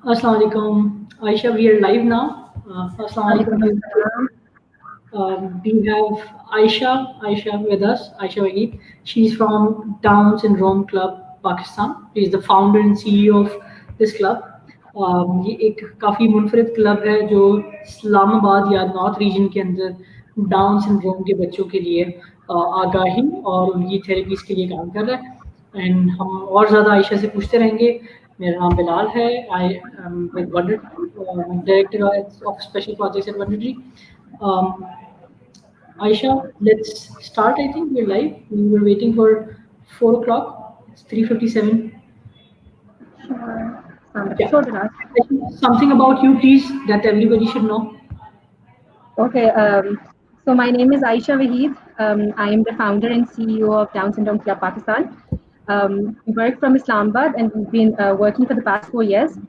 Assalamu alaikum. Aisha, we are live now. Assalamu alaikum. वालेकुम अस्सलाम। We have Aisha with us, Aisha Wahid. She's from Down Syndrome Club, Pakistan. She's the founder and CEO of this club. ये एक काफ़ी मुनफरद club है जो इस्लामाबाद या north region के अंदर डाउन सिंड्रोम के बच्चों के लिए आगाही और उनकी थेरेपीज़ के लिए काम कर रहा है। एंड हम और ज़्यादा आयशा से पूछते रहेंगे। मेरा नाम बिलाल है। I am with Wonder director of special projects at Wonder Tree. Aisha, let's start. I think we're live. We were waiting for 4 o'clock. It's 3:57. Yeah. Sure, Bilal. Something about you, please, that everybody should know. Okay, so my name is Aisha Wahid. I am the founder and CEO of Down Syndrome Club Pakistan. We work from Islamabad and we've been working for the past 4 years.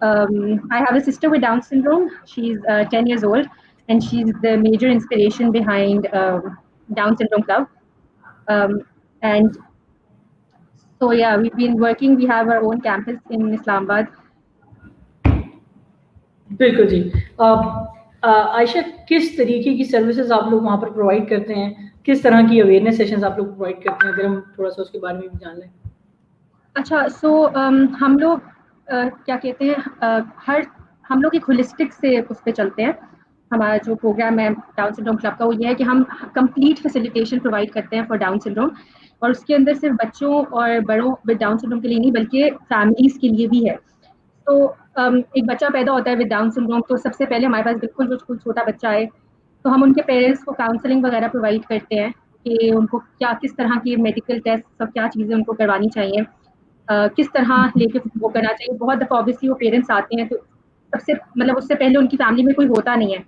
I have a sister with Down syndrome. She's 10 years old and she's the major inspiration behind Down Syndrome Club. And so, yeah, we've been working. We have our own campus in Islamabad. बिल्कुल जी। आयशा, किस तरीके की services आप लोग वहाँ पर provide करते हैं? किस तरह की अवेयरनेस सेशंस आप लोग प्रोवाइड करते हैं? अगर हम थोड़ा सा उसके बारे में भी जान लें। अच्छा, सो हम लोग क्या कहते हैं, हम लोग एक होलिस्टिक से उस पे चलते हैं। हमारा जो प्रोग्राम है डाउन सिंड्रोम क्लब का वो ये है कि हम कंप्लीट फैसिलिटेशन प्रोवाइड करते हैं फॉर डाउन सिंड्रोम, और उसके अंदर सिर्फ बच्चों और बड़ों विद डाउन सिंड्रोम के लिए नहीं बल्कि फैमिलीज के लिए भी है। तो एक बच्चा पैदा होता है विद डाउन सिंड्रोम, तो सबसे पहले हमारे पास बिल्कुल जो कोई छोटा बच्चा है तो हम उनके पेरेंट्स को काउंसलिंग वगैरह प्रोवाइड करते हैं कि उनको क्या किस तरह की मेडिकल टेस्ट सब क्या चीज़ें उनको करवानी चाहिए, किस तरह लेके वो करना चाहिए। बहुत दफ़ा ऑब्वियसली वो पेरेंट्स आते हैं तो सबसे मतलब उससे पहले उनकी फैमिली में कोई होता नहीं है,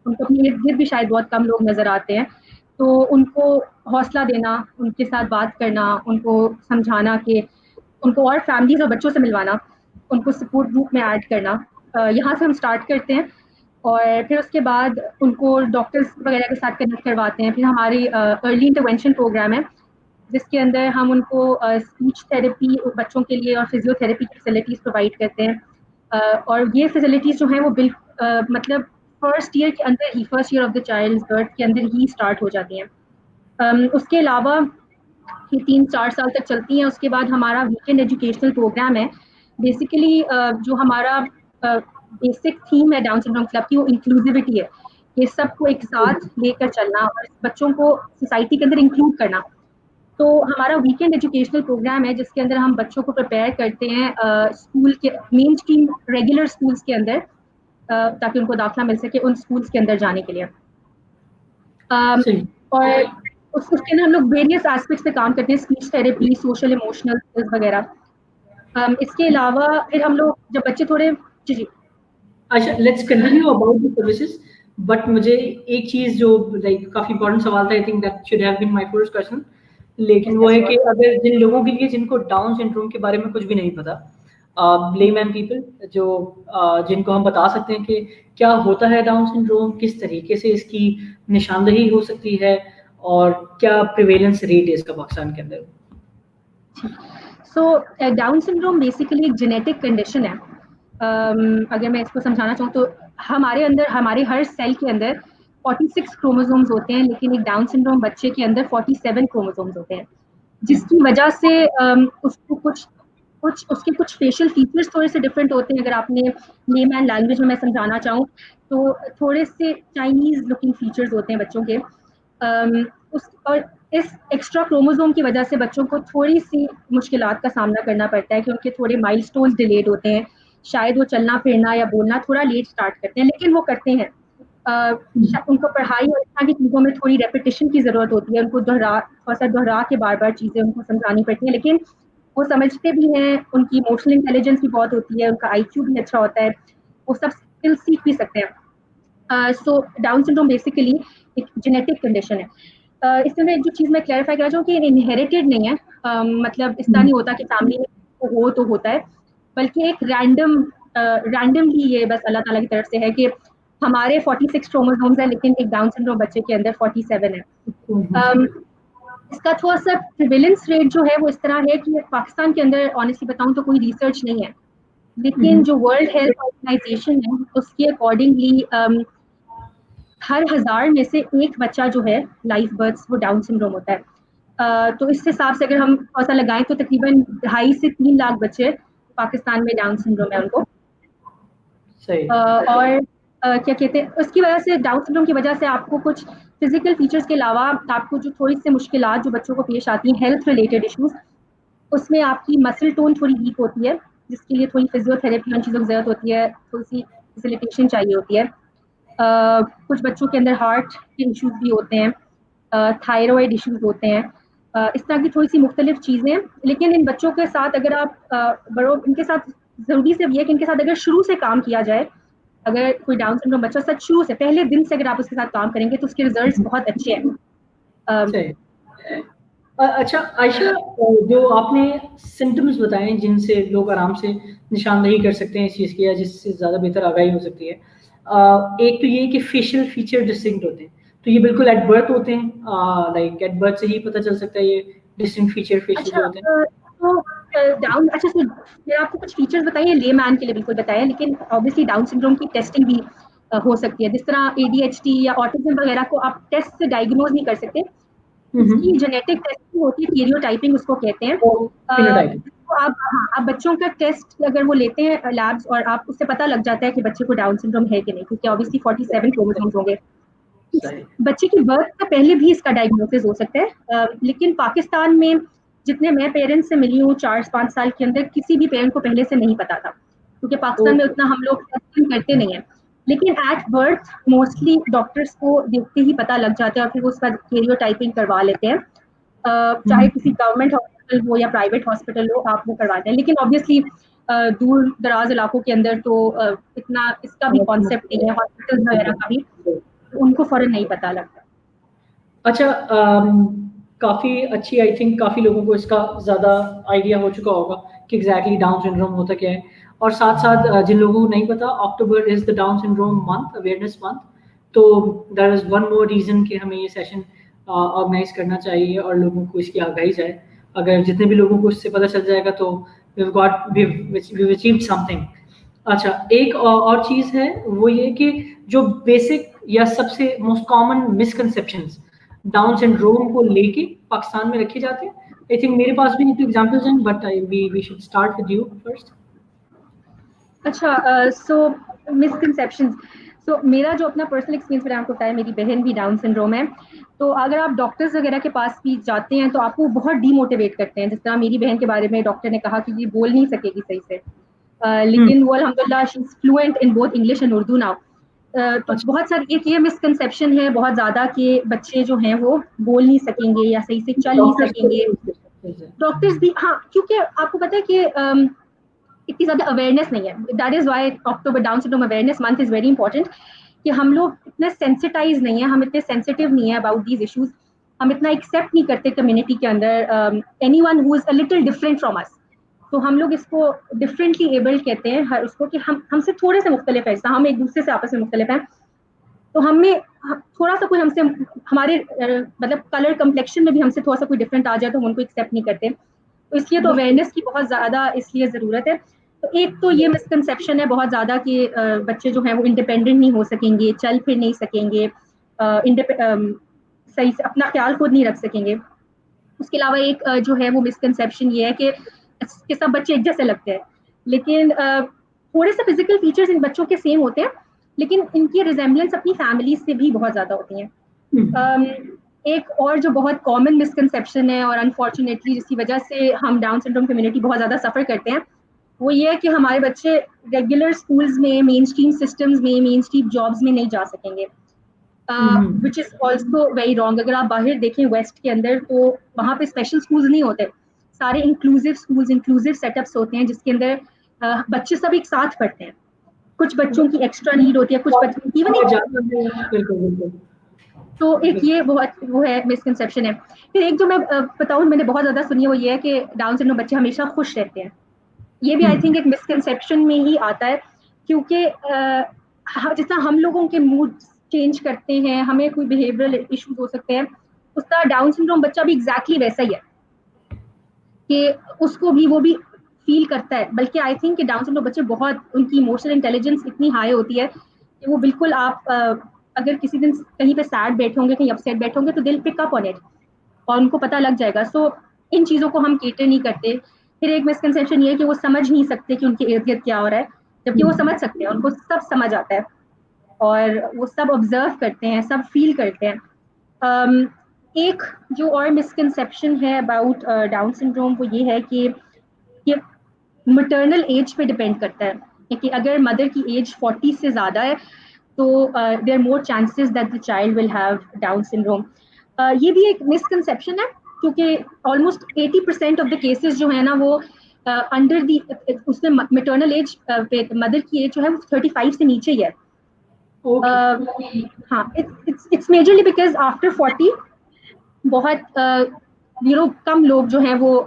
उनको अपने इर्द गिर्द भी शायद बहुत कम लोग नज़र आते हैं। तो उनको हौसला देना, उनके साथ बात करना, उनको समझाना कि उनको और फैमिलीज और बच्चों से मिलवाना, उनको सपोर्ट ग्रुप में ऐड करना, यहाँ से हम स्टार्ट करते हैं। और फिर उसके बाद उनको डॉक्टर्स वगैरह के साथ कनेक्ट करवाते हैं। फिर हमारी अर्ली इंटरवेंशन प्रोग्राम है जिसके अंदर हम उनको स्पीच थेरेपी बच्चों के लिए और फिजियोथेरेपी की फैसिलिटीज़ प्रोवाइड करते हैं। और ये फैसिलिटीज़ जो हैं वो मतलब फर्स्ट ईयर के अंदर ही, first year of the child birth के अंदर ही स्टार्ट हो जाती हैं। उसके अलावा ये 3-4 साल तक चलती हैं। उसके बाद हमारा वीकेंड एजुकेशनल प्रोग्राम है। बेसिकली जो हमारा बेसिक थीम है डाउन सिंड्रोम क्लब की वो इंक्लूसिविटी है, ये सबको एक साथ लेकर चलना और बच्चों को सोसाइटी के अंदर इंक्लूड करना। तो हमारा वीकेंड एजुकेशनल प्रोग्राम है जिसके अंदर हम बच्चों को प्रिपेयर करते हैं स्कूल के मेन स्ट्रीम रेगुलर स्कूल्स के अंदर, ताकि उनको दाखिला मिल सके उन स्कूल्स के अंदर जाने के लिए। और उसके अंदर हम लोग वेरियस एस्पेक्ट्स पे काम करते हैं, speech therapy, social emotional skills वगैरह। इसके अलावा फिर हम लोग जब बच्चे थोड़े जी जी अच्छा, let's continue about the services. But मुझे एक चीज़ जो लाइक काफ़ी इंपॉर्टेंट सवाल था, I think that should have been my first question, लेकिन वो है कि अगर जिन लोगों के लिए जिनको डाउन सिंड्रोम के बारे में कुछ भी नहीं पता, लेमैन पीपल जो जिनको हम बता सकते हैं कि क्या होता है डाउन सिंड्रोम, किस तरीके से इसकी निशानदही हो सकती है और क्या प्रिवेलेंस रेट है इसका पाकिस्तान के अंदर। सो डाउन सिंड्रोम बेसिकली एक जेनेटिक कंडीशन है। अगर मैं इसको समझाना चाहूँ तो हमारे अंदर हमारे हर सेल के अंदर 46 क्रोमोसोम्स होते हैं, लेकिन एक डाउन सिंड्रोम बच्चे के अंदर 47 क्रोमोसोम्स होते हैं, जिसकी वजह से उसको कुछ उसके कुछ फेशियल फीचर्स थोड़े से डिफरेंट होते हैं। अगर आपने लेमैन लैंग्वेज में मैं समझाना चाहूँ तो थोड़े से चाइनीज लुकिंग फीचर्स होते हैं बच्चों के। और इस एक्स्ट्रा क्रोमोसोम की वजह से बच्चों को थोड़ी सी मुश्किलात का सामना करना पड़ता है कि उनके थोड़े माइलस्टोन्स डिलेड होते हैं। शायद वो चलना फिरना या बोलना थोड़ा लेट स्टार्ट करते हैं, लेकिन वो करते हैं। उनको पढ़ाई और इस तरह की चीज़ों में थोड़ी रेपिटेशन की ज़रूरत होती है, उनको थोड़ा सा दोहरा के बार बार चीज़ें उनको समझानी पड़ती हैं, लेकिन वो समझते भी हैं। उनकी इमोशनल इंटेलिजेंस भी बहुत होती है, उनका IQ भी अच्छा होता है, वो सब स्किल सीख भी सकते हैं। सो डाउन सिंड्रोम बेसिकली एक जेनेटिक कंडीशन है। इसमें एक जो चीज़ मैं क्लैरिफाई करना चाहूँ कि इनहेरिटेड नहीं है। मतलब इस तरह नहीं होता कि फैमिली में हो तो होता है, बल्कि एक रैंडमली ये बस अल्लाह ताला की तरफ से है कि हमारे 46 क्रोमोसोम्स है, लेकिन एक डाउन सिंड्रोम बच्चे के अंदर 47 है। इसका थोड़ा सा प्रिवेलेंस रेट जो है वो इस तरह है कि पाकिस्तान के अंदर ऑनेस्टली बताऊं तो कोई रिसर्च नहीं है लेकिन जो वर्ल्ड हेल्थ ऑर्गेनाइजेशन है उसके अकॉर्डिंगली हर 1000 में से एक बच्चा जो है लाइव बर्थ्स वो डाउन सिंड्रोम होता है। तो इस हिसाब से अगर हम औसत लगाएं तो तकरीबन 2.5 से 3 लाख बच्चे पाकिस्तान में डाउन सिंड्रोम है उनको। सही। और क्या कहते हैं उसकी वजह से डाउन सिंड्रोम की वजह से आपको कुछ फिजिकल फीचर्स के अलावा आपको जो थोड़ी सी मुश्किलात जो बच्चों को पेश आती हैं हेल्थ रिलेटेड इश्यूज, उसमें आपकी मसल टोन थोड़ी वीक होती है जिसके लिए थोड़ी फिजियोथेरेपी उन चीज़ों की जरूरत होती है, थोड़ी सी फैसिलिटेशन चाहिए होती है। कुछ बच्चों के अंदर हार्ट के इश्यूज भी होते हैं, थायराइड इश्यूज होते हैं, इस तरह की थोड़ी सी मुख्तलिफ चीज़ें। लेकिन इन बच्चों के साथ अगर आप बड़ों इनके साथ ज़रूरी सिर्फ ये कि इनके साथ अगर शुरू से काम किया जाए, अगर कोई डाउन सिंड्रोम बच्चा सच शुरू से पहले दिन से अगर आप उसके साथ काम करेंगे तो उसके रिजल्ट्स बहुत अच्छे हैं। सही। अच्छा आयशा, जो आपने सिम्टम्स बताए जिनसे लोग आराम से निशानदेही कर सकते हैं इस चीज़ की या जिससे ज़्यादा बेहतर आगाही हो सकती है, एक तो ये कि फेशियल फीचर डिस्टिंक्ट होते हैं, तो ये बिल्कुल एट बर्थ होते हैं, लाइक एट बर्थ से ही पता चल सकता है ये डिस्टिंक्ट फीचर फेशियल जो अच्छा होते हैं। तो डाउन अच्छा सो मैं आपको कुछ फीचर्स बताइए ले मैन के लिए बिल्कुल बताया, लेकिन ऑब्वियसली डाउन सिंड्रोम की टेस्टिंग भी हो सकती है। जिस तरह एडीएचडी या ऑटिज्म वगैरह को आप टेस्ट से डायग्नोज नहीं कर सकते, इसकी जेनेटिक टेस्टिंग होती है, कैरियोटाइपिंग उसको कहते हैं। और फिनोटाइप। तो आप हाँ आप बच्चों का टेस्ट अगर वो लेते हैं लैब्स और आप उससे पता लग जाता है कि बच्चे को डाउन सिंड्रोम है कि नहीं, क्योंकि ऑब्वियसली 47 क्रोमोसोम्स होंगे। सही। बच्चे की बर्थ से पहले भी इसका डायग्नोसिस हो सकता है, लेकिन पाकिस्तान में जितने मैं पेरेंट्स से मिली हूँ 4-5 साल के अंदर किसी भी पेरेंट को पहले से नहीं पता था, क्योंकि पाकिस्तान में उतना हम लोग टेस्टिंग करते नहीं है। लेकिन एट बर्थ मोस्टली डॉक्टर्स को देखते ही पता लग जाता है और फिर वो उसका कैरियोटाइपिंग करवा लेते हैं, चाहे किसी गवर्नमेंट हॉस्पिटल हो या प्राइवेट हॉस्पिटल हो आप वो करवाते हैं। लेकिन ऑब्वियसली दूर दराज इलाकों के अंदर तो इतना इसका भी कॉन्सेप्ट नहीं है, हॉस्पिटल वगैरह का भी, उनको फौरन नहीं पता लगता। अच्छा, काफ़ी अच्छी, आई थिंक काफ़ी लोगों को इसका ज़्यादा आइडिया हो चुका होगा कि एग्जैक्टली डाउन सिंड्रोम होता क्या है। और साथ साथ जिन लोगों को नहीं पता, October is the Down syndrome month, awareness month. तो that is one more reason कि हमें ये सेशन ऑर्गेनाइज करना चाहिए और लोगों को इसकी आगाही जाए। अगर जितने भी लोगों को इससे पता चल जाएगा तो we've achieved समथिंग। अच्छा, एक और चीज़ है वो ये कि जो बेसिक या सबसे most common misconceptions down syndrome को लेके पाकिस्तान में रखे जाते हैं। आई थिंक मेरे पास भी एक एग्जांपल्स हैं, but we should start with you first. अच्छा सो मिसकंसेप्शंस, सो मेरा जो अपना पर्सनल एक्सपीरियंस मैंने आपको बताया, मेरी बहन भी डाउन सिंड्रोम है। तो अगर आप डॉक्टर्स वगैरह के पास भी जाते हैं तो आपको बहुत डीमोटिवेट करते हैं। जिस तरह मेरी बहन के बारे में डॉक्टर ने कहा कि ये बोल नहीं सकेगी सही से, लेकिन वो अल्हम्दुलिल्लाह she is fluent in both English and Urdu now. तो अच्छा। बहुत सारी एक ये मिसकंसेप्शन है बहुत ज़्यादा कि बच्चे जो हैं वो बोल नहीं सकेंगे या सही से चल नहीं डॉक्टर्स सकेंगे। को डॉक्टर्स भी हाँ, क्योंकि आपको पता है कि इतनी ज़्यादा अवेयरनेस नहीं है। That is why October down syndrome awareness month is very important, कि हम लोग इतने सेंसिटाइज नहीं है, हम इतने सेंसिटिव नहीं है अबाउट दीज इश्यूज, हम इतना एक्सेप्ट नहीं करते कम्युनिटी के अंदर anyone who is a little different from us. तो हम लोग इसको डिफरेंटली एबल्ड कहते हैं हर उसको, कि हम हमसे थोड़े से मुख्तलिफ है, हम एक दूसरे से आपस में मुख्तलिफ हैं। तो हमें थोड़ा सा कोई हमसे हमारे मतलब कलर कम्प्लेक्शन में भी हमसे थोड़ा सा कोई डिफरेंट आ जाए तो हम उनको एक्सेप्ट नहीं करते। तो इसलिए तो अवेयरनेस की बहुत ज़्यादा इसलिए ज़रूरत है। तो एक तो ये मिसकंसेप्शन है बहुत ज़्यादा कि बच्चे जो हैं वो इंडिपेंडेंट नहीं हो सकेंगे, चल फिर नहीं सकेंगे, सही से अपना ख्याल खुद नहीं रख सकेंगे। उसके अलावा एक जो है वो मिसकंसेप्शन ये है कि सब बच्चे एक जैसे लगते हैं, लेकिन थोड़े से फिजिकल फीचर्स इन बच्चों के सेम होते हैं, लेकिन इनकी रिजेम्बलेंस अपनी फैमिली से भी बहुत ज़्यादा होती हैं। एक और जो बहुत कॉमन मिसकंसेप्शन है और अनफॉर्चुनेटली जिसकी वजह से हम डाउन सिंड्रोम कम्युनिटी बहुत ज़्यादा सफ़र करते हैं, वो ये है कि हमारे बच्चे रेगुलर स्कूल्स में, मेन स्ट्रीम सिस्टम्स में, मेन स्ट्रीम जॉब्स में नहीं जा सकेंगे, which is also very wrong. अगर आप बाहर देखें वेस्ट के अंदर तो वहाँ पे स्पेशल स्कूल्स नहीं होते, सारे इंक्लूसिव स्कूल्स, इंक्लूसिव सेटअप्स होते हैं जिसके अंदर बच्चे सब एक साथ पढ़ते हैं। कुछ बच्चों की एक्स्ट्रा नीड होती है, कुछ बच्चों इवन बिल्कुल बिल्कुल। तो एक ये बहुत वो है मिसकंसेप्शन है। फिर एक जो मैं बताऊँ मैंने बहुत ज़्यादा सुनी है वो ये है कि डाउन सिंड्रोम बच्चे हमेशा खुश रहते हैं। ये भी आई थिंक एक मिसकंसेप्शन में ही आता है, क्योंकि जितना हम लोगों के मूड चेंज करते हैं, हमें कोई बिहेवियरल इश्यूज हो सकते हैं, उसका डाउन सिंड्रोम बच्चा भी एग्जैक्टली वैसा ही है कि उसको भी वो भी फील करता है, बल्कि आई थिंक कि डाउन सिंड्रोम बच्चे बहुत, उनकी इमोशनल इंटेलिजेंस इतनी हाई होती है कि वो बिल्कुल आप अगर किसी दिन कहीं पे सैड बैठे होंगे, कहीं अपसेट बैठे होंगे, तो दिल पिक अप ऑन इट और उनको पता लग जाएगा। सो इन चीज़ों को हम केटर नहीं करते। फिर एक मिसकंसेप्शन ये है कि वो समझ नहीं सकते कि उनके इर्द गिर्द क्या हो रहा है, जबकि वो समझ सकते हैं, उनको सब समझ आता है और वो सब ऑब्जर्व करते हैं, सब फील करते हैं। एक जो और मिसकंसेप्शन है अबाउट डाउन सिंड्रोम वो ये है कि मटर्नल एज पे डिपेंड करता है कि अगर मदर की एज 40 से ज़्यादा है तो there more chances that the child will have Down syndrome. ये भी एक मिसकंसेप्शन है क्योंकि ऑलमोस्ट 80% ऑफ द केसेस जो है ना वो अंडर दी, उसमें मटर्नल एज पे मदर की एज जो है वो 35 से नीचे ही है। हाँ, इट्स मेजरली बिकॉज आफ्टर 40 बहुत कम लोग जो हैं वो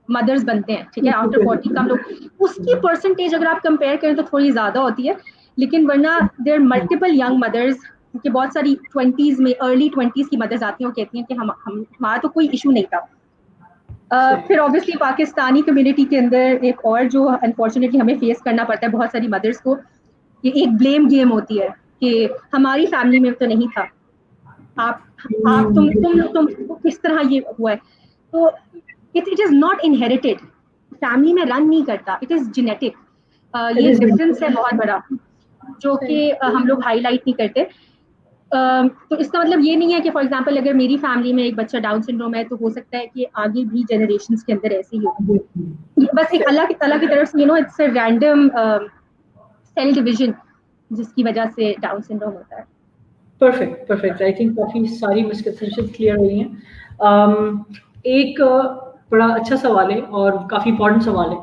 मदर्स बनते हैं, ठीक है, आफ्टर 40 कम लोग। उसकी परसेंटेज अगर आप कंपेयर करें तो थोड़ी ज्यादा होती है, लेकिन वरना देयर मल्टीपल यंग मदर्स, क्योंकि बहुत सारी 20s में, अर्ली 20s की मदर्स आती हैं और कहती हैं कि हमारा तो कोई इशू नहीं था। फिर ऑब्वियसली पाकिस्तानी कम्युनिटी के अंदर एक और जो अनफॉर्चुनेटली हमें फेस करना पड़ता है बहुत सारी मदर्स को, ये एक ब्लेम गेम होती है कि हमारी फैमिली में तो नहीं था, आप तुम किस तरह ये हुआ है। तो it is not inherited, family में रन नहीं करता, इट इज जेनेटिक। ये डिफरेंस है बहुत बड़ा जो कि हम लोग हाईलाइट नहीं करते। तो इसका मतलब ये नहीं है कि फॉर एग्जांपल अगर मेरी फैमिली में एक बच्चा डाउन सिंड्रोम है तो हो सकता है कि आगे भी जनरेशंस के अंदर ऐसे ही हो। बस एक अल्लाह की तरफ से it's a random cell division जिसकी वजह से डाउन सिंड्रोम होता है। परफेक्ट। आई थिंक काफ़ी सारी मिसकंसेप्शन क्लियर हुई हैं। एक बड़ा अच्छा सवाल है और काफ़ी इंपॉर्टेंट सवाल है।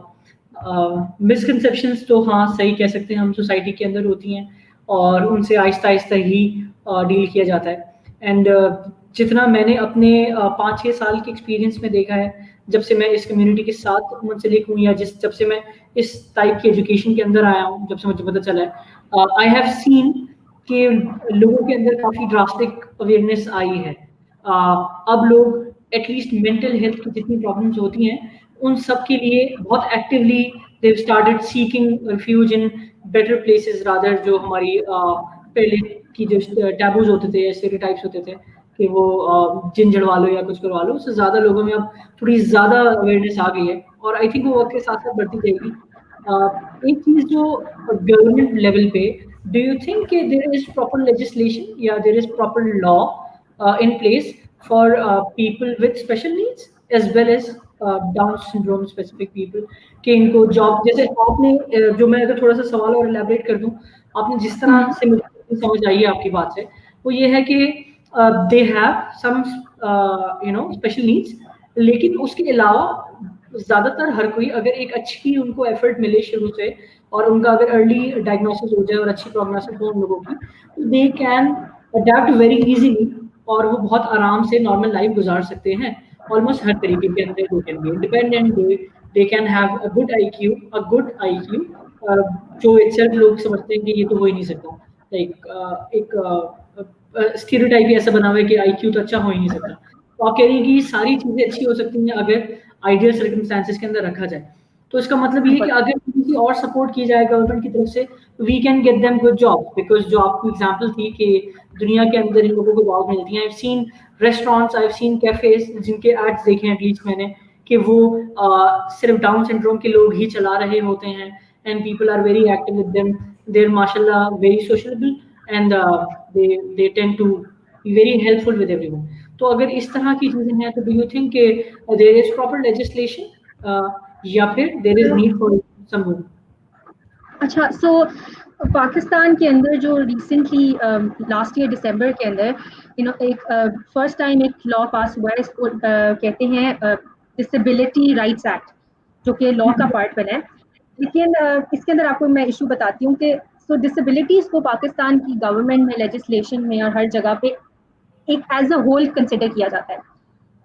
मिसकंसेप्शंस तो हाँ सही कह सकते हैं, हम सोसाइटी के अंदर होती हैं और उनसे आहिस्ता आहिस्ता ही डील किया जाता है। एंड जितना मैंने अपने 5-6 साल के एक्सपीरियंस में देखा है, जब से मैं इस कम्युनिटी के साथ मुंसलिक हूँ या जब से मैं इस टाइप की एजुकेशन के अंदर आया हूँ, जब से मुझे पता चला है, आई हैव सीन कि लोगों के अंदर काफ़ी ड्रास्टिक अवेयरनेस आई है। अब लोग एटलीस्ट मेंटल हेल्थ की जितनी प्रॉब्लम्स होती हैं उन सब के लिए बहुत actively they started seeking refuge in better places rather जो हमारी पहले की जो टैबूज होते थे, स्टेरियोटाइप्स होते थे कि वो जिन जड़वा लो या कुछ करवा लो, उससे ज़्यादा लोगों में अब थोड़ी ज़्यादा अवेयरनेस आ गई है और आई थिंक वो वक्त के साथ साथ बढ़ती जाएगी। एक चीज़ जो गवर्नमेंट लेवल पे, do you think there is proper legislation, yeah, there is proper law in place for people with special needs as well as Down syndrome specific people कि इनको जॉब, जैसे आपने जो मैं अगर थोड़ा सा सवाल और एलैबोरेट कर दूं, आपने जिस तरह से मुझे समझ आई है आपकी बात से, वो ये है कि they have some special needs, लेकिन उसके अलावा ज़्यादातर हर कोई अगर एक अच्छी उनको एफर्ट मिले शुरू से और उनका अगर अर्ली डायग्नोसिस हो जाए और अच्छी प्रोग्नोसिस हो उन लोगों की, तो they can adapt very easily और वो बहुत आराम से नॉर्मल लाइफ गुजार सकते हैं ऑलमोस्ट हर तरीके के अंदर। They can be independent, they can have a good IQ, जो इटसेल्फ लोग समझते हैं कि ये तो हो ही नहीं सकता। लाइक एक स्टीरियोटाइप ऐसा बना हुआ है कि आईक्यू तो अच्छा हो ही नहीं सकता। तो आप कह रही हैं कि ये सारी चीज़ें अच्छी हो सकती हैं अगर आइडियल सर्कमस्टेंसेस के अंदर रखा जाए। तो इसका मतलब ये है कि अगर किसी और सपोर्ट की जाए गवर्नमेंट की तरफ से, we can get them good job. Because जो आपकी एग्जांपल थी कि दुनिया के अंदर इन लोगों को जॉब मिलती हैं, I have seen restaurants, I have seen cafes जिनके एड्स देखे हैं एटलीस्ट मैंने, कि वो सिर्फ डाउन सिंड्रोम के लोग ही चला रहे होते हैं and people are very active with them, they are माशाल्लाह very sociable and they tend to be very helpful with everyone. तो अगर इस तरह की चीजें हैं तो do you think there is proper legislation या फिर there is need for some rule? अच्छा, सो पाकिस्तान के अंदर जो रिसेंटली लास्ट ईयर दिसंबर के अंदर एक फर्स्ट टाइम एक लॉ पास हुआ है, इसको कहते हैं डिसेबिलिटी राइट्स एक्ट, जो कि लॉ का पार्ट बना है। लेकिन इसके अंदर आपको मैं इशू बताती हूँ कि डिसेबिलिटीज को पाकिस्तान की गवर्नमेंट में, लेजिस्लेशन में और हर जगह पे एक एज अ होल कंसिडर किया जाता है।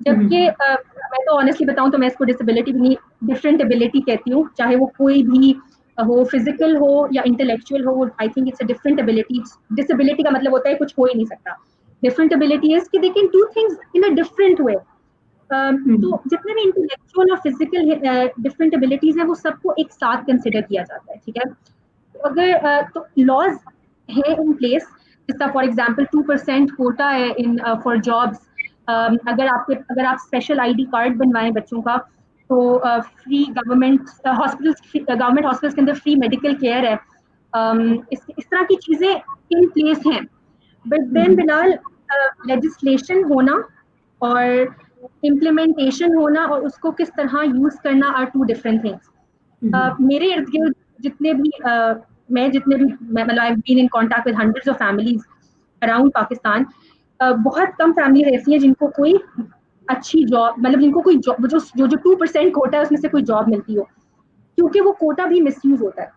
जबकि मैं तो ऑनेस्टली बताऊं तो मैं इसको डिसेबिलिटी भी नहीं, डिफरेंट एबिलिटी कहती हूँ, चाहे वो कोई भी हो, फिजिकल हो या इंटेलेक्चुअल हो। आई think it's a different ability. Disability का मतलब होता है कुछ हो ही नहीं सकता। डिफरेंट एबिलिटी इज कि they can do things in a different way. तो जितने भी इंटेलेक्चुअल और फिजिकल डिफरेंट एबिलिटीज है वो सबको एक साथ कंसिडर किया जाता है, ठीक है। तो अगर तो लॉज है इन प्लेस, जिसका फॉर एग्जांपल 2% कोटा है इन फॉर जॉब्स। अगर आप स्पेशल आईडी कार्ड बनवाएं बच्चों का, तो फ्री गवर्नमेंट हॉस्पिटल्स के अंदर फ्री मेडिकल केयर है। इस तरह की चीजें इन प्लेस हैं। बट देन बिलाल, लेजिस्लेशन होना और इम्प्लीमेंटेशन होना और उसको किस तरह यूज करना आर टू डिफरेंट थिंग्स। मेरे इर्द गिर्द जितने भी मतलब I been in contact with hundreds of families around Pakistan. बहुत कम फैमिलीज ऐसी हैं जिनको कोई अच्छी जॉब, मतलब जिनको कोई जॉब, जो 2% कोटा है उसमें से कोई जॉब मिलती हो, क्योंकि वो कोटा भी मिसयूज होता है।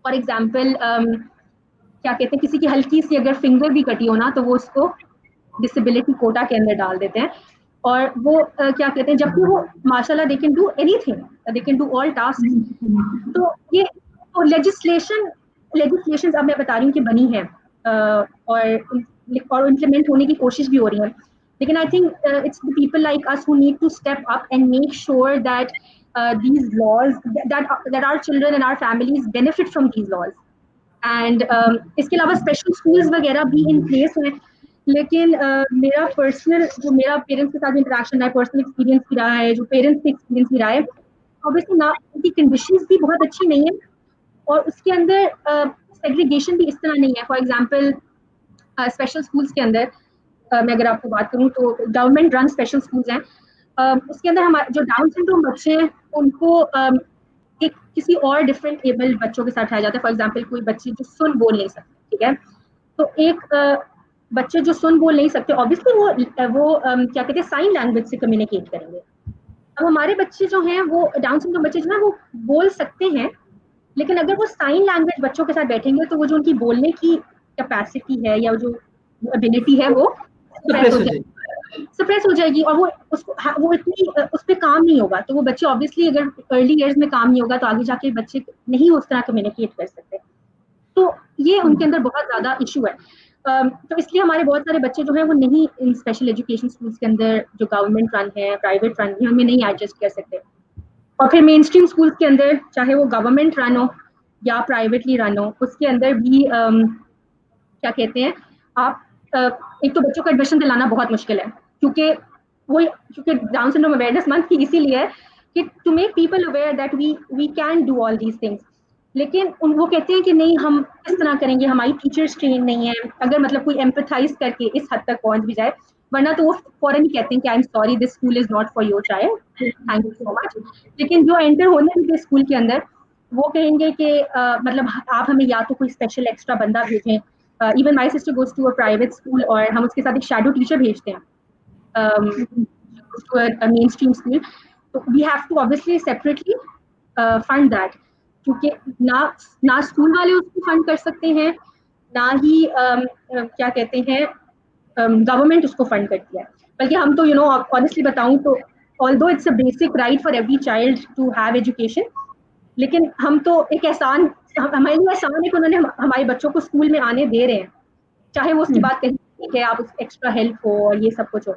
फॉर एग्जाम्पल क्या कहते हैं, किसी की हल्की सी अगर फिंगर भी कटी हो ना, तो वो उसको डिसेबिलिटी कोटा के अंदर डाल देते हैं। और वो क्या कहते हैं, जबकि वो माशाल्लाह they can do anything, they can do all task. तो ये तो लेजिस्लेशन अब मैं बता रही हूँ कि बनी है और इम्प्लीमेंट होने की कोशिश भी हो रही है। लेकिन I think it's the people like us who need to step up and make sure that these laws that our children and our families benefit from these laws. And इसके अलावा स्पेशल स्कूल्स वगैरह भी in place हैं। लेकिन मेरा parents के साथ interaction है, पर्सनल एक्सपीरियंस भी रहा है, जो पेरेंट्स का एक्सपीरियंस भी रहा है, ऑब्वियसली ना उनकी कंडीशंस भी बहुत अच्छी नहीं है और उसके अंदर सेग्रीगेशन भी इस तरह नहीं है। फॉर एग्जांपल स्पेशल स्कूल्स के अंदर मैं अगर आपको बात करूं तो गवर्नमेंट रन स्पेशल स्कूल्स हैं। उसके अंदर हमारे जो डाउन सिंड्रोम बच्चे हैं उनको एक किसी और डिफरेंट एबल बच्चों के साथ उठाया जाता है। फॉर एग्जांपल कोई बच्चे जो सुन बोल नहीं सकते, ठीक है, तो एक बच्चे जो सुन बोल नहीं सकते, ऑब्वियसली वो क्या कहते हैं, साइन लैंग्वेज से कम्युनिकेट करेंगे। अब हमारे बच्चे जो हैं वो डाउन सिंड्रोम बच्चे जो है वो बोल सकते हैं, लेकिन अगर वो साइन लैंग्वेज बच्चों के साथ बैठेंगे तो वो जो उनकी बोलने की कैपेसिटी है या जो एबिलिटी है वो सप्रेस हो जाएगी और वो इतनी उस पर काम नहीं होगा। तो वो बच्चे ऑब्वियसली अगर अर्ली ईयर्स में काम नहीं होगा तो आगे जाके बच्चे नहीं उस तरह कम्युनिकेट कर सकते। तो ये उनके अंदर बहुत ज्यादा इशू है। तो इसलिए हमारे बहुत सारे बच्चे जो हैं वो नहीं इन स्पेशल एजुकेशन स्कूल्स के अंदर, जो गवर्नमेंट रन है, प्राइवेट रन है, हमें नहीं एडजस्ट कर सकते। और फिर मेन स्ट्रीम स्कूल्स के अंदर, चाहे वो गवर्नमेंट रन हो या प्राइवेटली रन हो, उसके अंदर भी क्या कहते हैं, आप एक तो बच्चों को एडमिशन दिलाना बहुत मुश्किल है, क्योंकि डाउन सिंड्रोम अवेयरनेस मंथ की इसीलिए है कि to make people aware that we can do all these things. लेकिन वो कहते हैं कि नहीं, हम इस तरह करेंगे, हमारी टीचर्स ट्रेन नहीं है। अगर मतलब कोई एम्पथाइज करके इस हद तक पहुंच भी जाए, वरना तो वो फौरन ही कहते हैं कि I am sorry, this school is not for your child, thank you so much. लेकिन जो एंटर होने लगे स्कूल के अंदर, वो कहेंगे कि मतलब आप हमें या तो कोई स्पेशल एक्स्ट्रा बंदा भेजें। Even my sister goes to a private school और हम उसके साथ एक शैडो टीचर भेजते हैं to a mainstream school. So we have to obviously separately fund that, क्योंकि ना स्कूल वाले उसको फंड कर सकते हैं, ना ही क्या कहते हैं गवर्नमेंट उसको फंड करती है। बल्कि हम तो ऑनेस्टली बताऊं तो although it's a basic right for every child to have education, लेकिन हम तो एक एहसान, हमारे लिए एहसान है कि उन्होंने हमारे बच्चों को स्कूल में आने दे रहे हैं, चाहे वो उसकी बात कहीं ठीक है, आप एक्स्ट्रा हेल्प हो और ये सब कुछ हो।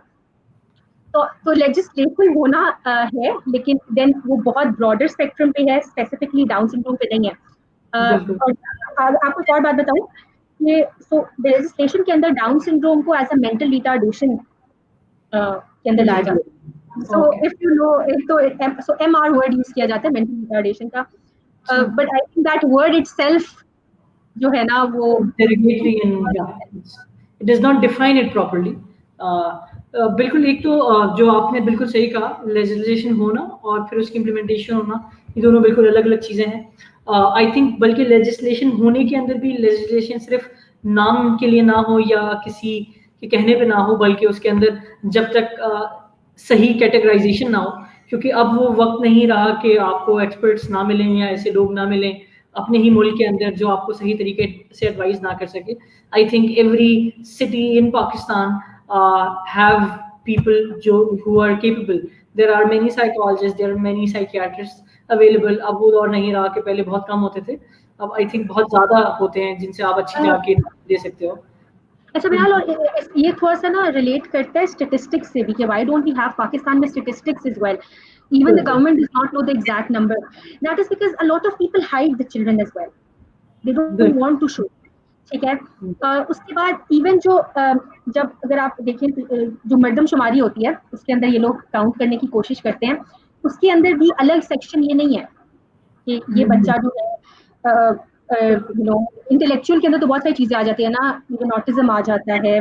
तो लेजिस्लेशन होना है, लेकिन देन वो बहुत ब्रॉडर स्पेक्ट्रम पे है, स्पेसिफिकली डाउन सिंड्रोम पे नहीं है। और आपको एक और बात बताऊं कि लेजिस्लेशन के अंदर डाउन सिंड्रोम को एज अ मेंटल रिटार्डेशन के अंदर लाया जाता है। सो इफ यू नो, तो MR वर्ड यूज किया जाता है मेंटल रिटार्डेशन का, but I think that word itself जो है ना वो derogatory and it does not define it properly. बिल्कुल, एक तो जो आपने बिल्कुल सही कहा, लेजिस्लेशन होना और फिर उसकी इम्प्लीमेंटेशन होना, ये दोनों बिल्कुल अलग अलग चीज़ें हैं। आई थिंक बल्कि लेजिस्लेशन होने के अंदर भी लेजिस्लेशन सिर्फ नाम के लिए ना हो या किसी के कहने पे ना हो, बल्कि उसके अंदर जब तक सही कैटेगराइजेशन ना हो, क्योंकि अब वो वक्त नहीं रहा कि आपको एक्सपर्ट्स ना मिलें या ऐसे लोग ना मिलें अपने ही मुल्क के अंदर जो आपको सही तरीके से एडवाइस ना कर सके। I think every city in Pakistan have people who are capable. There are many psychologists, there are many psychiatrists available. अब वो दौर नहीं रहा कि पहले बहुत कम होते थे, अब आई थिंक बहुत ज़्यादा होते हैं जिनसे आप अच्छी जाके दे सकते हो। अच्छा बिलाल, और ये थोड़ा सा ना रिलेट करता है स्टेटिस्टिक्स से भी कि why don't we have Pakistan में statistics as well, even the बिल्कुल government does not know the exact number. That is because a lot of people hide the children as well. They don't बिल्कुल। want to show. ठीक है। उसके बाद even जो जब अगर आप देखें जो मर्दमशुमारी होती है उसके अंदर ये लोग काउंट करने की कोशिश करते हैं, उसके अंदर भी अलग सेक्शन ये नहीं है कि ये बच्चा जो है यू नो इंटेलेक्चुअल के अंदर तो बहुत सारी चीजें आ जाती है ना, ऑटिज्म आ जाता है,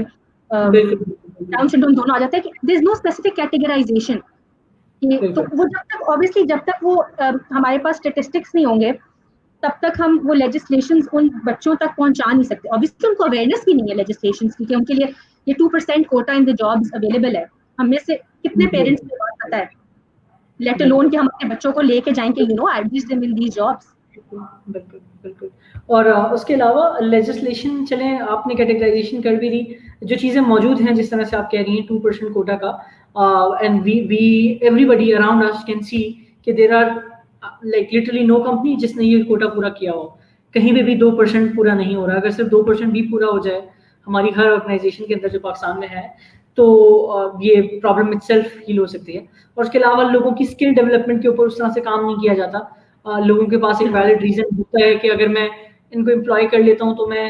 बिल्कुल डाउन सिंड्रोम दोनों आ जाता है कि there is no specific categorization. तो बिल्कुल वो जब तक ऑब्वियसली जब तक वो हमारे पास स्टेटिस्टिक्स नहीं होंगे तब तक हम वो लेजिस्लेशंस उन बच्चों तक पहुंचा नहीं सकते। ऑब्वियसली उनको अवेयरनेस भी नहीं है लेजिस्लेशंस की कि उनके लिए ये 2% quota in the jobs available है। हम में से कितने पेरेंट्स को बात पता है, लेट अलोन कि हम अपने बच्चों को लेके जाएंगे I wish them in these jobs. बिल्कुल बिल्कुल। और उसके अलावा लेजिस्लेशन चले, आपने कैटेगराइजेशन कर भी दी, जो चीज़ें मौजूद हैं जिस तरह से आप कह रही हैं 2% कोटा का, and we everybody around us can see कि there are like literally no company जिसने ये कोटा पूरा किया हो। कहीं पे भी 2% पूरा नहीं हो रहा। अगर सिर्फ 2% भी पूरा हो जाए हमारी हर ऑर्गेनाइजेशन के अंदर जो पाकिस्तान में है, तो ये प्रॉब्लम इटसेल्फ हील हो सकती है। और उसके अलावा लोगों की स्किल डेवलपमेंट के ऊपर उस तरह से काम नहीं किया जाता। लोगों के पास एक वैलिड रीजन होता है कि अगर मैं इनको एम्प्लॉय कर लेता हूँ तो मैं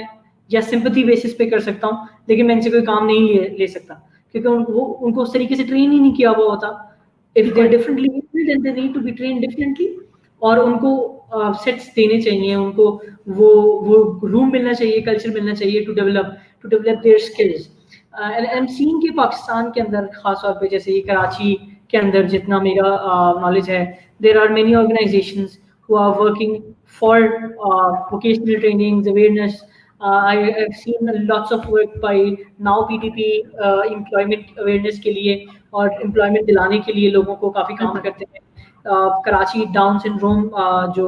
या सिंपैथी बेसिस पे कर सकता हूँ, लेकिन मैं इनसे कोई काम नहीं ले सकता, क्योंकि उनको उस तरीके से ट्रेन ही नहीं किया हुआ होता। If they are differently then they need to be train differently, और उनको सेट्स देने चाहिए, उनको वो रूम मिलना चाहिए, कल्चर मिलना चाहिए to develop their skills. And I am seeing कि पाकिस्तान के अंदर खास तौर पे जैसे ये कराची के अंदर जितना मेरा नॉलेज है, there are many organizations who are working for vocational trainings, awareness. I've seen lots of work by now PDP employment awareness के लिए और employment दिलाने के लिए लोगों को काफ़ी काम करते हैं। कराची डाउन सिंड्रोम जो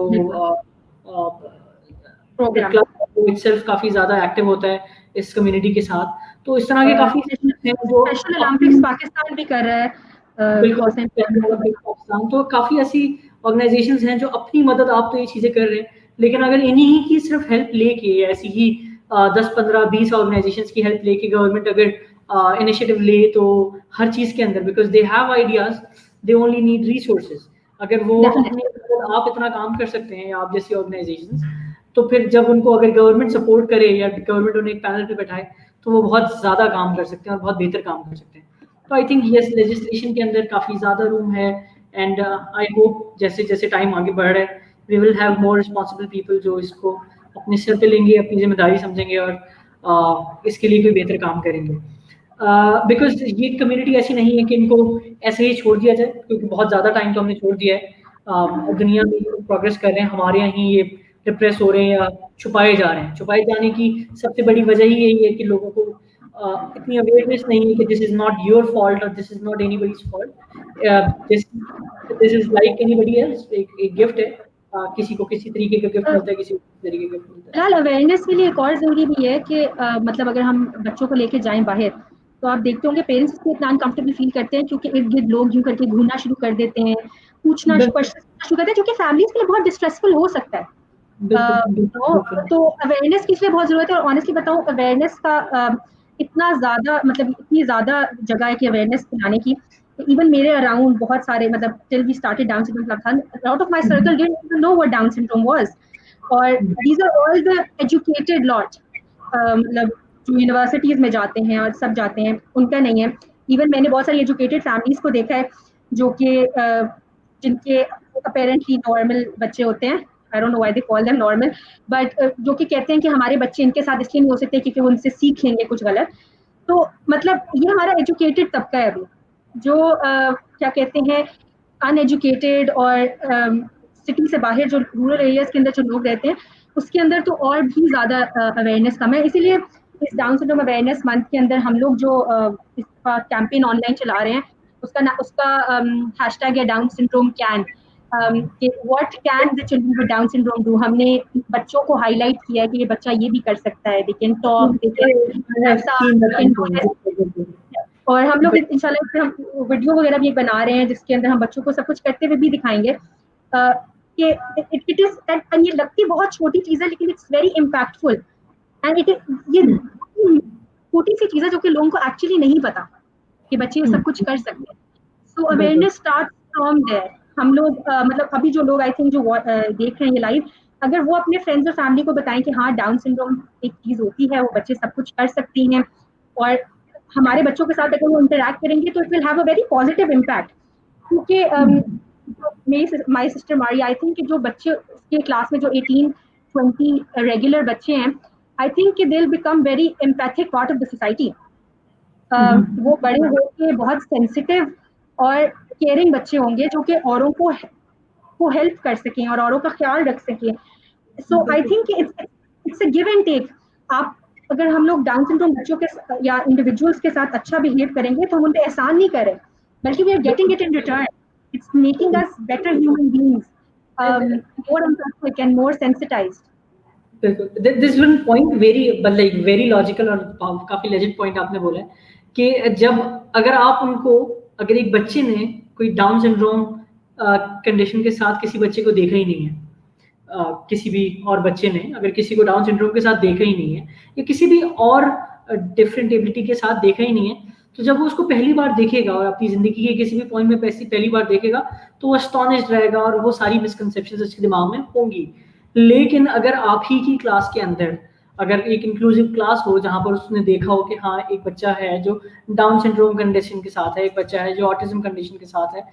प्रोग्राम क्लब itself काफ़ी ज़्यादा एक्टिव होता है इस कम्युनिटी के साथ। तो इस तरह के काफ़ी हैं जो स्पेशल ओलंपिक्स पाकिस्तान भी कर रहा है बिल्कुल फर्स्ट टाइम। पाकिस्तान, तो काफ़ी ऐसी ऑर्गेनाइजेशंस हैं जो अपनी मदद, आप तो ये चीज़ें कर रहे हैं, लेकिन अगर इन्हीं की सिर्फ हेल्प लेके, ऐसी ही 10-15-20 ऑर्गेनाइजेशंस की हेल्प लेके गवर्नमेंट अगर इनिशिएटिव ले तो हर चीज़ के अंदर, because they have ideas, they only need resources. अगर वो अपने, अगर आप इतना काम कर सकते हैं आप जैसी ऑर्गेनाइजेशंस, तो फिर जब उनको अगर गवर्नमेंट सपोर्ट करे या गवर्नमेंट उन्हें एक पैनल पे बैठाए तो वो बहुत ज़्यादा काम कर सकते हैं और बहुत बेहतर काम कर सकते हैं। तो आई थिंक यस, लेजिस्लेशन के अंदर काफ़ी ज़्यादा रूम है, एंड आई होप जैसे जैसे टाइम आगे बढ़ रहा है we will have more responsible people जो इसको अपने सिर पे लेंगे, अपनी जिम्मेदारी समझेंगे और इसके लिए कोई बेहतर काम करेंगे। बिकॉज ये कम्युनिटी ऐसी नहीं है कि इनको ऐसे ही छोड़ दिया जाए, क्योंकि बहुत ज़्यादा टाइम तो हमने छोड़ दिया है। दुनिया में प्रोग्रेस कर रहे हैं, हमारे यहाँ ही ये रिप्रेस हो रहे हैं या छुपाए जा रहे हैं। छुपाए जाने की सबसे बड़ी वजह ही यही है कि लोगों को इतनी अवेयरनेस नहीं है कि this is not your fault और this is not anybody's fault, this is like anybody else. एक गिफ्ट है, किसी को किसी तरीके का गिफ्ट मिलता है, किसी को किसी तरीके का गिफ्ट मिलता है। फिलहाल अवेयरनेस के लिए एक और जरूरी भी है कि मतलब अगर हम बच्चों को लेके जाएं बाहर तो आप देखते होंगे पेरेंट्स इसमें इतना अनकंफर्टेबल फील करते हैं क्योंकि इर्द गिर्द लोग यूं करके घूमना शुरू कर देते हैं, पूछना शुरू करते हैं, जो कि फैमिलीज के लिए बहुत डिस्ट्रेसफुल हो सकता है। तो अवेयरनेस की इसलिए बहुत जरूरत है। और ऑनेस्टली बताऊं, अवेयरनेस का इतना ज्यादा मतलब इतनी ज्यादा जगह है कि अवेयरनेस फैलाने की। इवन मेरे अराउंड बहुत सारे मतलब till we started Down syndrome club, out of my circle didn't even know what Down syndrome was. और these are all the educated lot, मतलब जो यूनिवर्सिटीज में जाते हैं और सब जाते हैं, उनका नहीं है। इवन मैंने बहुत सारी एजुकेटेड फैमिलीज को देखा है जो कि जिनके अपेरेंटली नॉर्मल बच्चे होते हैं, I don't know why they call them normal, but जो कि कहते हैं कि हमारे बच्चे इनके साथ इसलिए नहीं हो सकते क्योंकि वो उनसे सीख लेंगे कुछ गलत। तो मतलब ये हमारा एजुकेटेड तबका है अभी, जो क्या कहते हैं अनएजुकेटेड और सिटी से बाहर जो रूरल एरियाज के अंदर जो लोग रहते हैं उसके अंदर तो और भी ज्यादा अवेयरनेस कम है। इसीलिए इस डाउन सिंड्रोम अवेयरनेस मंथ के अंदर हम लोग जो इसका कैंपेन ऑनलाइन चला रहे हैं उसका हैशटैग है down syndrome can, what can the children with down syndrome do. हमने बच्चों को हाईलाइट किया कि ये बच्चा ये भी कर सकता है, they can talk, they can और हम लोग इंशाल्लाह हम वीडियो वगैरह भी बना रहे हैं जिसके अंदर हम बच्चों को सब कुछ करते हुए भी दिखाएंगे कि इट इज एंड ये लगती बहुत छोटी चीज है लेकिन it's very impactful and it is ये छोटी सी चीज़ है जो कि लोगों को एक्चुअली नहीं पता कि बच्चे ये सब कुछ कर सकते हैं। So awareness start from there. हम लोग मतलब अभी जो लोग आई थिंक जो देख रहे हैं ये लाइव, अगर वो अपने फ्रेंड्स और फैमिली को बताएं कि हाँ डाउन सिंड्रोम एक चीज़ होती है, वो बच्चे सब कुछ कर सकती हैं, और हमारे बच्चों के साथ अगर वो इंटरेक्ट करेंगे तो it will have a very positive impact. क्योंकि माई सिस्टर मारी, आई थिंक जो बच्चे उसके क्लास में जो 18-20 रेगुलर बच्चे हैं, आई think they will become very empathic part of the society. वो बड़े होकर बहुत सेंसिटिव और केयरिंग बच्चे होंगे जो कि औरों को हेल्प कर सकें और औरों का ख्याल रख सकें। So I think it's a give and take. आप अगर हम लोग डाउन सिंड्रोम बच्चों के या इंडिविजुअल्स के साथ अच्छा बिहेव करेंगे तो हम उन पे एहसान नहीं करें, बल्कि we are getting it in return. It's making us better human beings, more empathic and more sensitized. This one point very like very logical और काफी लेजिट पॉइंट आपने बोला है कि जब अगर आप उनको, अगर एक बच्चे ने कोई डाउन सिंड्रोम कंडीशन के साथ किसी बच्चे को देखा ही नहीं है, किसी भी और बच्चे ने अगर किसी को डाउन सिंड्रोम के साथ देखा ही नहीं है या किसी भी और डिफरेंट एबिलिटी के साथ देखा ही नहीं है, तो जब वो उसको पहली बार देखेगा और अपनी जिंदगी के किसी भी पॉइंट में पहली बार देखेगा तो वो एस्टॉनिश्ड रहेगा और वो सारी मिसकंसेप्शंस उसके दिमाग में होंगी। लेकिन अगर आप ही की क्लास के अंदर अगर एक इंक्लूसिव क्लास हो जहां पर उसने देखा हो कि हाँ एक बच्चा है जो डाउन सिंड्रोम कंडीशन के साथ है, एक बच्चा है जो ऑटिज्म कंडीशन के साथ है,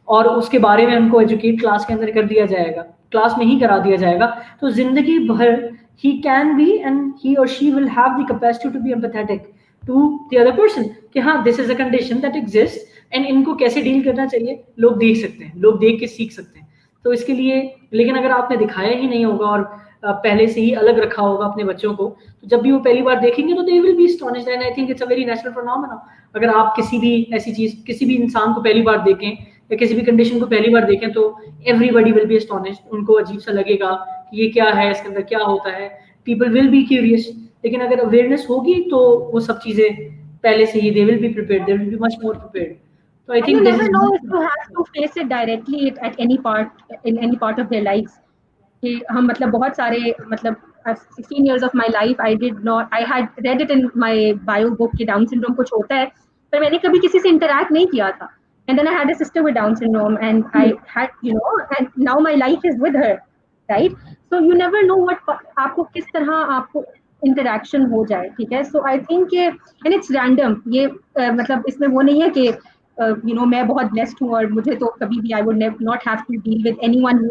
और उसके बारे में उनको एजुकेट क्लास के अंदर कर दिया जाएगा, क्लास में ही करा दिया जाएगा, तो जिंदगी भर he can be and he or she will have the capacity to be empathetic to the other person कि हाँ this is a condition that exists and इनको कैसे डील करना चाहिए लोग देख सकते हैं, लोग देख के सीख सकते हैं। तो इसके लिए लेकिन अगर आपने दिखाया ही नहीं होगा और पहले से ही अलग रखा होगा अपने बच्चों को, तो जब भी वो पहली बार देखेंगे तो they will be astonished and I think it's a very natural phenomenon। अगर आप किसी भी ऐसी चीज किसी भी इंसान को पहली बार देखें या किसी भी कंडीशन को पहली बार देखें तो एवरीबडी विल बी एस्टॉनिश्ड, उनको अजीब सा लगेगा कि ये क्या है, इसके अंदर क्या होता है, पीपल विल बी क्यूरियस। लेकिन अगर अवेयरनेस होगी तो वो सब चीजें पहले से ही they will be prepared, they will be much more prepared. तो I think you never know if you have to face it directly at any part in any part of their lives। कि हम मतलब बहुत सारे मतलब 16 years of my life I had read it in my bio book कि down syndrome कुछ होता है, पर मैंने कभी किसी से इंटरेक्ट नहीं किया था। And then I had a sister with Down syndrome and I had and now my life is with her, right? So you never know what आपको किस तरह आपको इंटरेक्शन हो जाए, ठीक है। So I think and it's random, ये मतलब इसमें वो नहीं है कि मैं बहुत ब्लेस्ड हूँ और मुझे तो कभी भी I would not have to deal with anyone who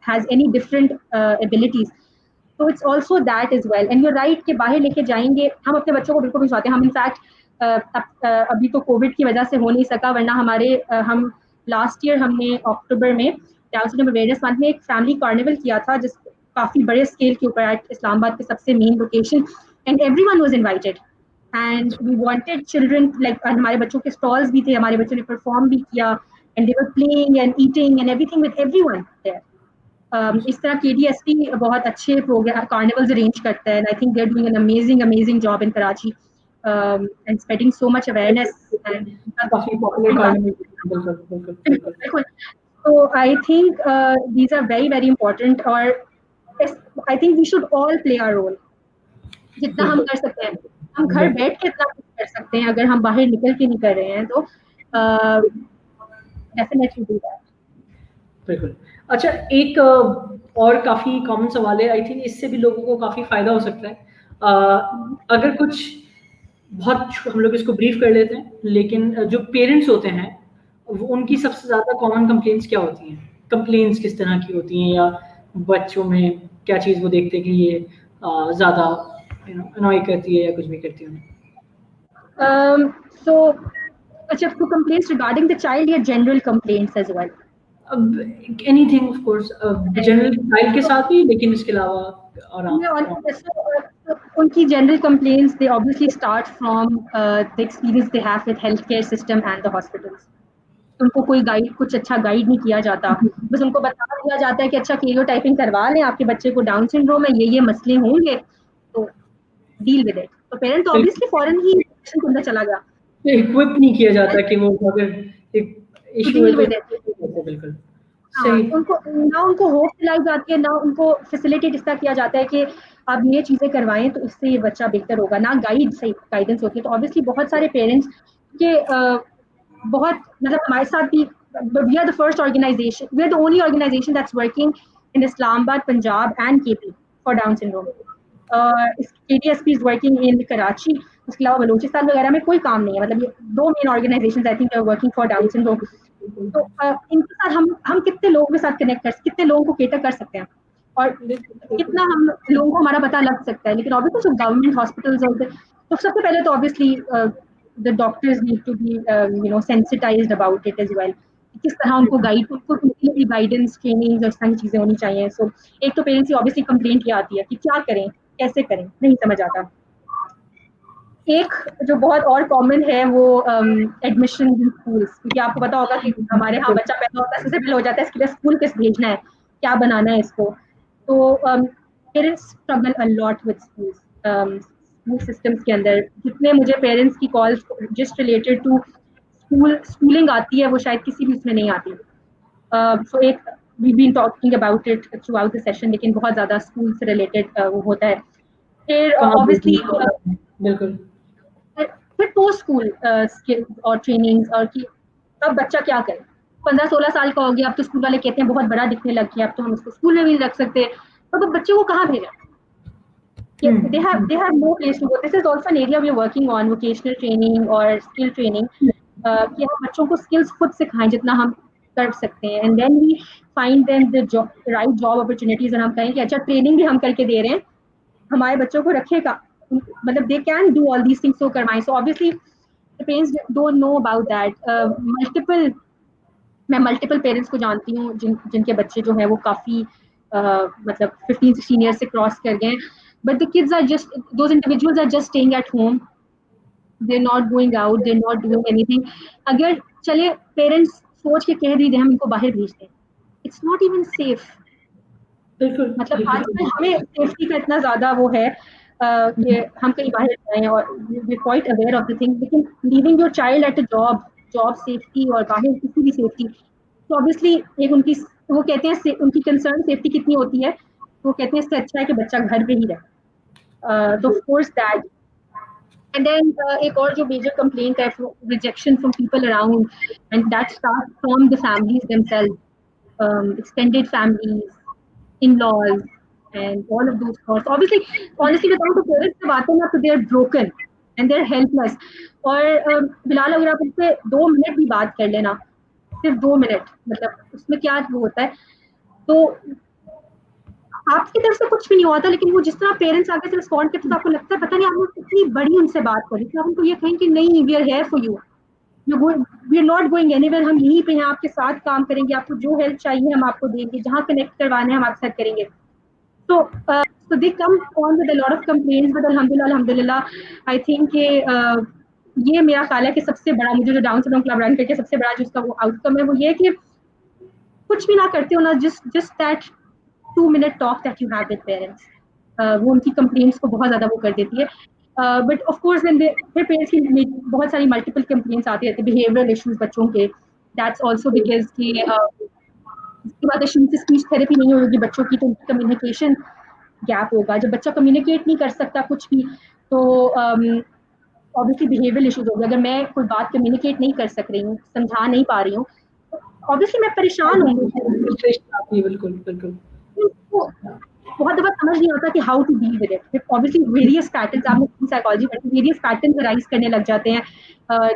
has any different abilities। so it's also that as well and you're right कि बाहर लेके जाएंगे हम अपने बच्चों को बिल्कुल नहीं चाहते। हम इनफैक्ट अभी तो कोविड की वजह से हो नहीं सका, वरना हम लास्ट ईयर हमने अक्टूबर में डाउन सिंड्रोम अवेयरनेस मंथ में एक फैमिली कार्निवल किया था, जिस काफी बड़े स्केल के ऊपर इस्लामाबाद के सबसे main location, and everyone was invited and we wanted children like हमारे बच्चों के स्टॉल्स भी थे, हमारे बच्चों ने परफॉर्म भी किया and they were playing and eating and everything with everyone there. इस तरह KDSP बहुत अच्छे प्रोग्राम कार्निवल्स अरेंज करता है, I think they are doing an amazing job in Karachi and spreading so much awareness and काफी popular carnival. so I think these are very very important और I think we should all play our role जितना हम कर सकते हैं। हम घर बैठ के इतना कर सकते हैं, अगर हम बाहर निकल के नहीं कर रहे हैं तो डेफिनेटली डू दैट। बिल्कुल। अच्छा, एक और काफी कॉमन सवाल है, आई थिंक इससे भी लोगों को काफी फायदा हो सकता है। अगर कुछ बहुत हम लोग इसको ब्रीफ कर लेते हैं, लेकिन जो पेरेंट्स होते हैं वो उनकी सबसे ज्यादा कॉमन कंप्लेंट्स क्या होती हैं, कंप्लेंट्स किस तरह की होती हैं, या बच्चों में क्या चीज वो देखते हैं कि ये ज्यादा अनॉय करती है या कुछ भी करती है। So अच्छा, तो complaints regarding the child या general complaints as well? Anything of course, general child के साथ भी, लेकिन इसके अलावा और उनकी general complaints they obviously start from the experience they have with health care system and the hospitals. उनको कोई गाइड कुछ अच्छा गाइड नहीं किया जाता, बस उनको बता दिया जाता है कि अच्छा कैरियोटाइपिंग करवा लें, आपके बच्चे को डाउन सिंड्रोम है, ये मसले होंगे तो डील विद इट। तो पेरेंट ऑब्वियसली फॉरन ही के अंदर चला गया, इक्विप नहीं किया जाता कि वो अगर एक इशू है तो बिल्कुल। सही। उनको होप दिलाई जाती है, ना उनको फैसिलिटेट इसका किया जाता है कि आप ये चीज़ें करवाएं तो इससे ये बच्चा बेहतर होगा, ना सही गाइडेंस होती है। तो ऑब्वियसली बहुत सारे पेरेंट्स के बहुत मतलब हमारे साथ भी, we are the first organization, we are the only organization that's working in Islamabad, Punjab and KP for Down syndrome. KDSP is working in Karachi, उसके अलावा बलूचिस्तान वगैरह में कोई काम नहीं है। मतलब ये 2 main organization I think are working for Down syndrome. तो इनके साथ हम कितने लोगों के साथ कनेक्ट कर, कितने लोगों को केटर कर सकते हैं, और कितना हम लोगों को हमारा पता लग सकता है। लेकिन ऑब्वियसली जो गवर्नमेंट हॉस्पिटल्स होते हैं, तो सबसे पहले तो obviously the doctors need to be sensitized about it as well. किस तरह उनको गाइडेंस, ट्रेनिंग और इस तरह की चीजें होनी चाहिए। सो एक तो पेरेंट्स की ऑब्वियसली कंप्लेंट ये आती है कि क्या करें, कैसे करें, नहीं समझ आता। एक जो बहुत और कॉमन है वो एडमिशन इन स्कूल्स, क्योंकि आपको पता होगा कि हमारे यहाँ बच्चा पैदा होता है, सबसे पहले हो जाता है इसके लिए स्कूल किस भेजना है, क्या बनाना है इसको। तो parents struggle a lot with schools, school systems के अंदर। जितने मुझे पेरेंट्स की calls just related to schooling आती है, वो शायद किसी भी उसमें नहीं आती। सो एक we been talking about it throughout the session, लेकिन बहुत ज्यादा स्कूल से रिलेटेड वो होता है। फिर कहाँ ऑब्वियसली बिल्कुल। फिर पोस्ट स्कूल स्किल्स और ट्रेनिंग्स, और कि अब बच्चा क्या करे। 15-16 साल का हो गया, अब तो स्कूल वाले कहते हैं बहुत बड़ा दिखने लग गया, अब तो हम उसको स्कूल में भी नहीं रख सकते। तो बच्चे को कहाँ भेजें? They have no place to go. This is also an area we are working on, vocational training और skill training, कि हम बच्चों को skills खुद सिखाएं जितना हम कर सकते हैं, and then we find them the right job opportunities। और हम कहें कि अच्छा ट्रेनिंग भी हम करके दे रहे हैं, हमारे बच्चों को रखेगा, मतलब they can do all these things. तो करवाएं। So obviously the parents don't know about that. मैं मल्टीपल पेरेंट्स को जानती हूँ जिनके बच्चे जो है वो काफी मतलब 15-16 ईयर्स से क्रॉस कर गए, but the kids are just, those individuals are just staying at home, they not going out, they not doing anything. अगर चले पेरेंट्स सोच के कह भी दे हम इनको बाहर भेज दें, इट्स नॉट इवन सेफ। बिल्कुल मतलब आजकल हमें सेफ्टी का इतना ज्यादा वो है कि हम कहीं बाहर जाएं और we quite aware of the thing, लेकिन leaving your child at a job safety और बाहर किसी भी सेफ्टी, तो ऑब्वियसली एक उनकी, वो कहते हैं उनकी कंसर्न सेफ्टी कितनी होती है, वो कहते हैं इससे अच्छा है कि बच्चा घर पे ही रहे। तो फोर्स दैट। एंड देन एक और जो मेजर कंप्लेंट है, rejection from people around, and that start from the families themselves, extended families, in-laws, and all of those thoughts. Obviously, honestly, बताऊँ तो parents से बातें ना, तो they are broken and they are helpless. और बिलाल अगर आप उनसे 2 मिनट भी बात कर लेना, सिर्फ 2 मिनट, मतलब उसमें क्या वो होता है, तो आपकी तरफ से कुछ भी नहीं होता, लेकिन वो जिस तरह पेरेंट्स आगे से रिस्पॉन्ड करते तो आपको लगता है पता नहीं आपने कितनी बड़ी उनसे बात करी। तो आप उनको ये कहें कि नहीं, we are here for you, we are not going anywhere, हम यहीं पे हैं, आपके साथ काम करेंगे, आपको जो हेल्प चाहिए हम आपको देंगे, जहाँ कनेक्ट करवाना है हम आपके साथ करेंगे। तो so they come on with a lot of complaints, but अल्हम्दुलिल्लाह I think कि ये मेरा ख्याल है कि सबसे बड़ा, मुझे जो डाउन सिंड्रोम क्लब रन करके सबसे बड़ा जो उसका वो आउटकम है वो ये कि कुछ भी ना करते हो ना, just that 2-minute talk that you have with parents, वो उनकी कंप्लेंट्स को बहुत ज्यादा वो कर देती है। बट ऑफ कोर्स फिर पेरेंट्स की बहुत सारी मल्टीपल कंप्लेंट्स आती रहती है, बिहेवियरल इश्यूज बच्चों के, दैट्स ऑल्सो बिकॉज कि इसके बाद स्पीच थेरेपी नहीं होगी बच्चों की, तो उनकी कम्युनिकेशन गैप होगा। जब बच्चा कम्युनिकेट नहीं कर सकता कुछ भी, तो ऑब्वियसली बिहेवियरल इश्यूज होगा। अगर मैं कोई बात कम्युनिकेट नहीं कर सक रही हूँ, समझा नहीं पा रही हूँ, ऑब्वियसली मैं परेशान हूँ। बिल्कुल बिल्कुल। बहुत दफा समझ नहीं आता कि how to deal with it. Obviously various patterns, आपने साइकोलॉजी पढ़ी, वेरियस पैटर्न्स राइज करने लग जाते हैं,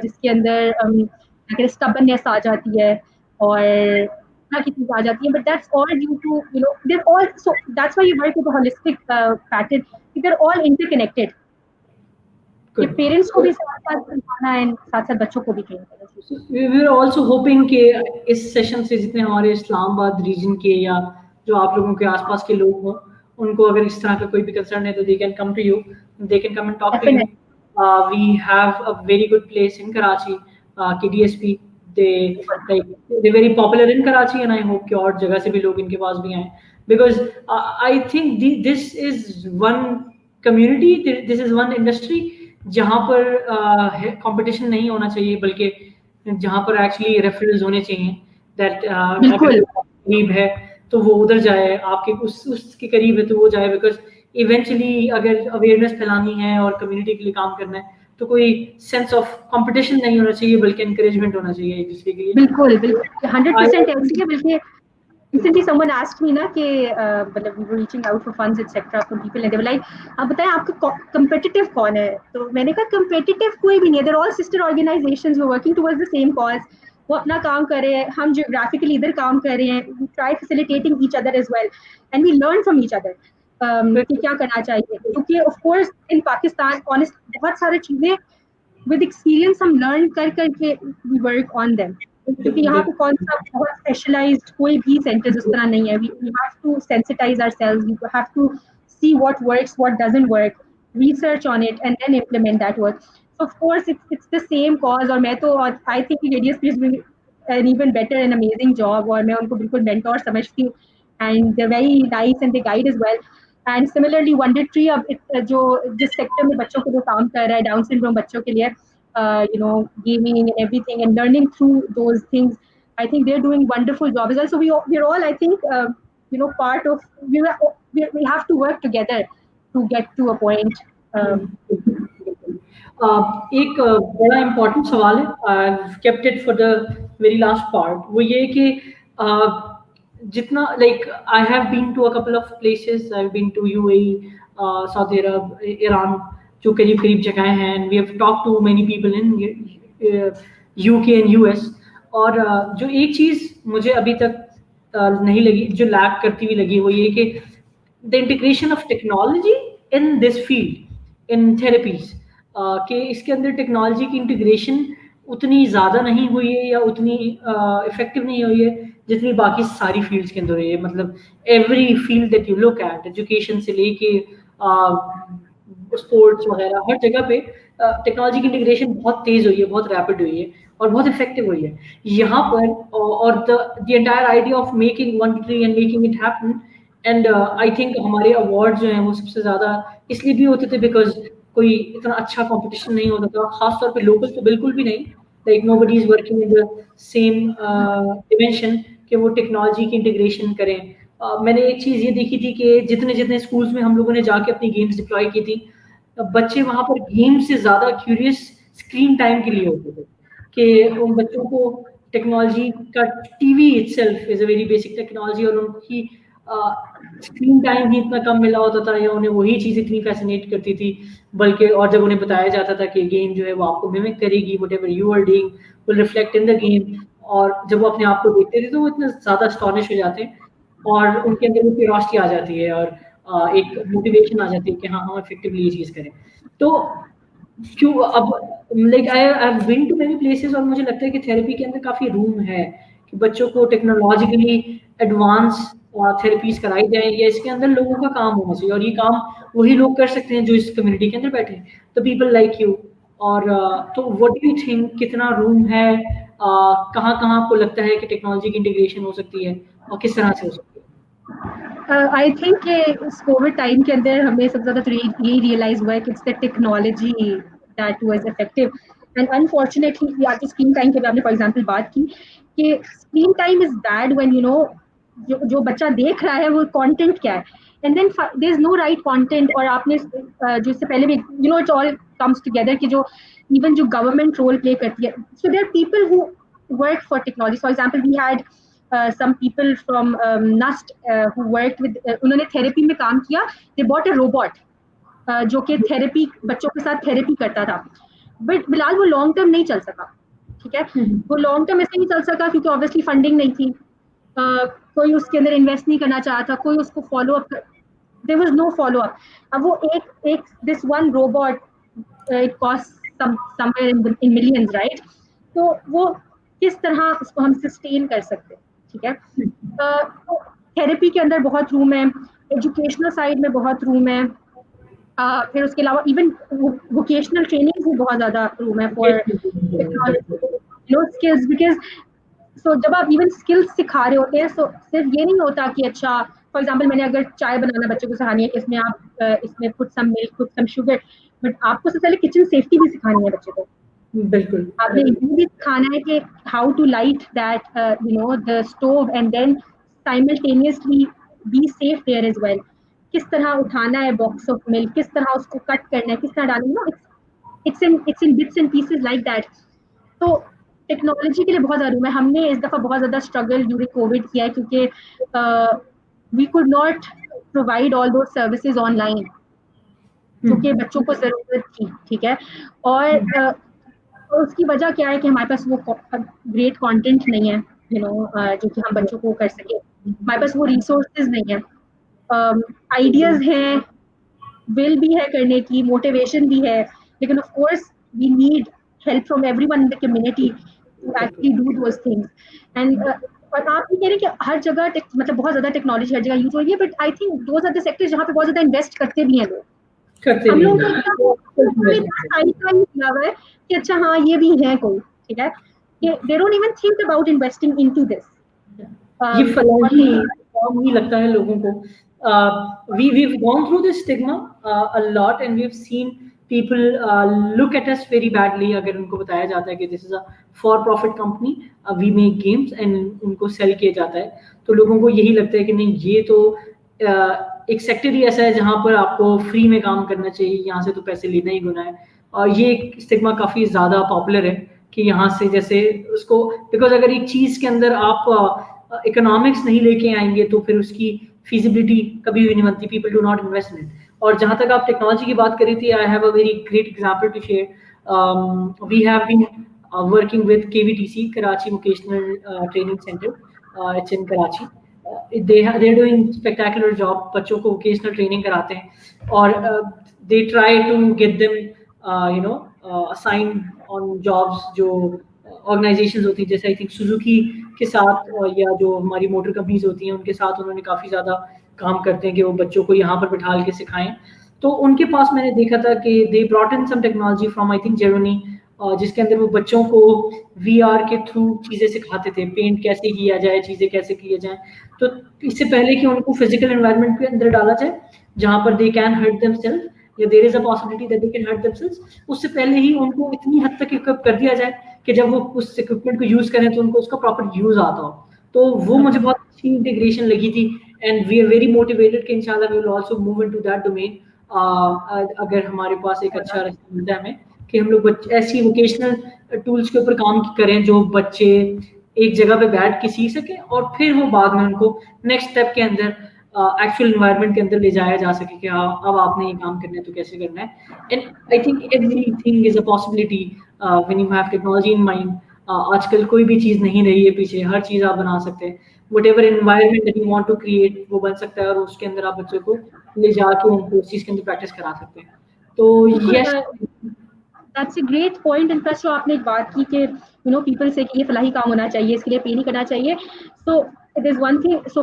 जिसके अंदर स्टबर्ननेस आ जाती है और की चीज आ जाती है, but that's all due to their all, so that's why you work with holistic pattern, their all interconnected, कि पेरेंट्स को भी साथ-साथ समझाना है, साथ-साथ बच्चों को भी ट्रेन करना। वी आर आल्सो होपिंग कि इस सेशन से जितने हमारे इस्लामाबाद रीजन के या जो आप लोगों के आसपास के लोग हों, उनको अगर इस तरह का कोई भी कंसर्न है तो they can come to you, they can come and talk to you. We have a very good place in Karachi, KDSP, they very popular in Karachi, and I hope कि और जगह से भी लोग इनके पास भी आएं, because I think this is one community, this is one industry जहाँ पर कंपटीशन नहीं होना चाहिए, बल्कि जहाँ पर एक्चुअली रेफरल्स होने चाहिए, दैट करीब है तो वो उधर जाए, आपके उसके करीब है तो वो जाए, बिकॉज इवेंचुअली अगर अवेयरनेस फैलानी है और कम्युनिटी के लिए काम करना है तो कोई सेंस ऑफ कंपटीशन नहीं होना चाहिए, बल्कि एनकरेजमेंट होना चाहिए एक दूसरे के लिए। बिल्कुल बिल्कुल 100% ऐसी है। बल्कि recently someone asked me ना कि मतलब we were reaching out for funds etc from people and they were like आप बताएं आपका competitive कौन है, तो मैंने कहा competitive कोई भी नहीं है, they're all sister organizations who are working towards the same cause, वो अपना काम कर रहे हैं, हम geographically इधर काम कर रहे हैं, we try facilitating each other as well and we learn from each other कि क्या करना चाहिए, क्योंकि of course in Pakistan honest बहुत सारी चीजें with experience हम learn कर करके we work on them, क्योंकि यहाँ पे कौन सा बहुत स्पेशलाइज्ड कोई भी सेंटर्स उस तरह नहीं है. We have to sensitize ourselves, we have to see what works, what doesn't work, research on it and then implement that work. So of course it's the same cause और मैं तो I think Radius is doing an even better and amazing job और मैं उनको बिल्कुल mentor समझती हूँ and they're very nice and they guide as well. And similarly Wonder Tree अब जो जिस सेक्टर में बच्चों को जो काम कर रहा है डाउन सिंड्रोम बच्चों के लिए you know, gaming and everything and learning through those things. I think they're doing wonderful job as well. So we're all, I think, you know, part of, we have to work together to get to a point. एक बड़ा important सवाल है, I kept it for the very last part, वो ये कि जितना like I have been to a couple of places, I have been to UAE, Saudi Arab, Iran, जो करीब करीब जगह हैं, and we have talk to many people in UK and US, और जो एक चीज़ मुझे अभी तक नहीं लगी, जो लैक करती हुई लगी, वो ये कि the integration of technology in this field in therapies, कि इसके अंदर टेक्नोलॉजी की इंटीग्रेशन उतनी ज़्यादा नहीं हुई है या उतनी इफेक्टिव नहीं हुई है जितनी बाकी सारी फील्ड्स के अंदर हुई है. मतलब every field that you look at, education से लेके स्पोर्ट्स वगैरह, हर जगह पे टेक्नोलॉजी की इंटीग्रेशन बहुत तेज़ हुई है, बहुत रैपिड हुई है और बहुत इफेक्टिव हुई है यहाँ पर. और the entire idea of making one tree and making it happen, and I think हमारे अवार्ड जो हैं वो सबसे ज़्यादा इसलिए भी होते थे बिकॉज कोई इतना अच्छा कंपटीशन नहीं होता था, खासतौर पे लोकल तो बिल्कुल भी नहीं, like nobody is working in the same dimension कि वो टेक्नोलॉजी की इंटीग्रेशन करें. मैंने एक चीज़ ये देखी थी कि जितने जितने स्कूल्स में हम लोगों ने जाके अपनी गेम्स डिप्लॉय की थी, बच्चे वहाँ पर गेम से ज़्यादा क्यूरियस स्क्रीन टाइम के लिए होते थे, कि उन बच्चों को टेक्नोलॉजी का, TV itself is a very basic technology, और उनकी स्क्रीन टाइम ही इतना कम मिला होता था या उन्हें वही चीज़ इतनी फैसिनेट करती थी, बल्कि और जब उन्हें बताया जाता था कि गेम जो है वो आपको मिमिक करेगी, whatever you are doing will reflect in the game, और जब वो अपने आप को देखते थे तो वो इतना ज़्यादा अस्टॉनिश हो जाते हैं और उनके अंदर वो क्यूरियोसिटी आ जाती है और एक मोटिवेशन आ जाती है कि हाँ हम इफेक्टिवली ये चीज़ करें. तो क्यों अब like I have been to many places और मुझे लगता है कि थेरेपी के अंदर काफ़ी रूम है कि बच्चों को टेक्नोलॉजिकली एडवांस थेरेपीज कराई जाए, या इसके अंदर लोगों का काम होना चाहिए, और ये काम वही लोग कर सकते हैं जो इस कम्युनिटी के अंदर बैठे हैं, द पीपल लाइक यू. और तो व्हाट डू यू थिंक, कितना रूम है, कहाँ कहाँ आपको लगता है कि टेक्नोलॉजी की इंटीग्रेशन हो सकती है और किस तरह से हो सकती है? आई थिंक इस कोविड टाइम के अंदर हमें सबसे ज़्यादा तो यही रियलाइज हुआ है कि it's the technology that was effective. And unfortunately आज स्क्रीन टाइम के आपने फॉर एग्जांपल बात की कि screen time is bad when you know जो बच्चा देख रहा है वो कंटेंट क्या है, and then there is no right content. और आपने जो इससे पहले भी you know it all comes together कि जो इवन जो गवर्नमेंट रोल प्ले करती है, so there are people who work for technology. For example we had some people from NUST who worked with उन्होंने थेरेपी में काम किया. they bought a robot जो कि थेरेपी बच्चों के साथ थेरेपी करता था, बट फिलहाल वो लॉन्ग टर्म नहीं चल सका. ठीक है, वो लॉन्ग टर्म ऐसे नहीं चल सका क्योंकि ऑब्वियसली फंडिंग नहीं थी, कोई उसके अंदर इन्वेस्ट नहीं करना चाहा था, कोई उसको follow up, there was no follow up. अब वो एक this one robot it cost somewhere in millions, right? तो वो किस तरह उसको हम सस्टेन कर सकते हैं. ठीक है, तो थेरेपी के अंदर बहुत रूम है, एजुकेशनल साइड में बहुत रूम है, फिर उसके अलावा इवन वोकेशनल ट्रेनिंग में बहुत ज़्यादा रूम है फॉर स्किल्स. बिकॉज सो जब आप इवन स्किल्स सिखा रहे होते हैं, सो सिर्फ ये नहीं होता कि अच्छा फॉर एग्जांपल मैंने अगर चाय बनाना बच्चों को सिखानी है, इसमें आप इसमें put some milk, put some sugar, but आपको सबसे पहले किचन सेफ्टी भी सिखानी है बच्चे को. बिल्कुल, आपने ये भी सिखाना है कि how to light that you know the stove and then simultaneously be safe there as well. किस तरह उठाना है बॉक्स ऑफ मिल्क, किस तरह उसको कट करना है, किस तरह डालना है, it's in bits and pieces like that. तो टेक्नोलॉजी के लिए बहुत जरूरी है। हमने इस दफा बहुत ज्यादा स्ट्रगल ड्यूरिंग कोविड किया है, क्योंकि we could not provide all those services online जो कि बच्चों को जरूरत थी, ठीक है। और उसकी वजह क्या है कि हमारे पास वो ग्रेट कंटेंट नहीं है, जो कि हम बच्चों को कर सके। हमारे पास वो रिसोर्सेज नहीं है, आइडियाज हैं, विल भी है करने की, मोटिवेशन भी है, लेकिन of course we need help from everyone in the community to actually do those things. And और आप ये कह रहे हैं कि हर जगह मतलब बहुत ज्यादा टेक्नोलॉजी हर जगह यूज हो रही है, but I think those are the sectors जहाँ पे बहुत ज्यादा इन्वेस्ट करते भी हैं लोग। हम लोग दिया हुआ है कि अच्छा हाँ ये भी है कोई, ठीक है, they don't even think about investing into this. ये फलाही फॉर्म ही लगता है लोगों को। we've gone through this stigma a lot, and we've seen people look at us very badly अगर उनको बताया जाता है कि this is a for profit company, we make games, and उनको सेल किया जाता है, तो लोगों को यही लगता है कि नहीं, ये तो एक सेक्टर ही ऐसा है जहाँ पर आपको फ्री में काम करना चाहिए, यहाँ से तो पैसे लेना ही गुनाह है। और ये एक स्टिग्मा काफ़ी ज़्यादा पॉपुलर है कि यहाँ से जैसे उसको, बिकॉज अगर एक चीज़ के अंदर आप इकोनॉमिक्स नहीं लेके आएंगे तो फिर उसकी feasibility कभी भी नहीं बनती, people do not invest in it. और जहाँ तक आप टेक्नोलॉजी की बात करी थी, I have a very great example to share. We have been working with KVTC, Karachi Vocational Training Center. It's in Karachi. They're doing spectacular job. बच्चों को vocational training कराते हैं और they try to get them assigned on jobs जो organisations होती हैं, जैसे I think Suzuki के साथ या जो हमारी मोटर कंपनीज होती हैं उनके साथ उन्होंने काफ़ी ज़्यादा काम करते हैं कि वो बच्चों को यहाँ पर बिठा के सिखाएं। तो उनके पास मैंने देखा था कि they brought in some technology from I think Germany, जिसके अंदर वो बच्चों को VR के थ्रू चीज़ें सिखाते थे, पेंट कैसे किया जाए, चीज़ें कैसे किए जाएँ। तो इससे पहले कि उनको फिजिकल एनवायरनमेंट के अंदर डाला जाए जहाँ पर दे कैन हर्ट देमसेल्फ या there is a possibility that they can hurt themselves, उससे पहले ही उनको इतनी हद तक इक्विप कर दिया जाए कि जब वो उस इक्विपमेंट को यूज़ करें तो उनको उसका प्रॉपर यूज़ आता हो। तो वो मुझे बहुत अच्छी इंटीग्रेशन लगी थी, and we are very motivated कि इंशाल्लाह we will also move into that domain. अगर हमारे पास एक अच्छा रास्ता मिलता है हमें कि हम लोग ऐसी वोकेशनल टूल्स के ऊपर काम करें जो बच्चे एक जगह पे बैठ के सीख सकें और फिर वो बाद में उनको नेक्स्ट स्टेप के अंदर एक्चुअल एनवायरनमेंट के अंदर ले जाया जा सके कि हाँ अब आपने ये काम करना है तो कैसे करना है। And I think everything is a possibility when you have technology in mind. आजकल कोई भी चीज़ नहीं रही है पीछे, हर चीज़ आप बना सकते हैं। Whatever environment that you want to create वो बन सकता है और उसके अंदर आप बच्चों को ले जाके उनको उस चीज़ के अंदर प्रैक्टिस करा सकते हैं। तो yes, that's a great point. And plus जो आपने एक बात की कि पीपल से कि ये फलाही काम होना चाहिए, इसके लिए पे नहीं करना चाहिए। So it is one thing. So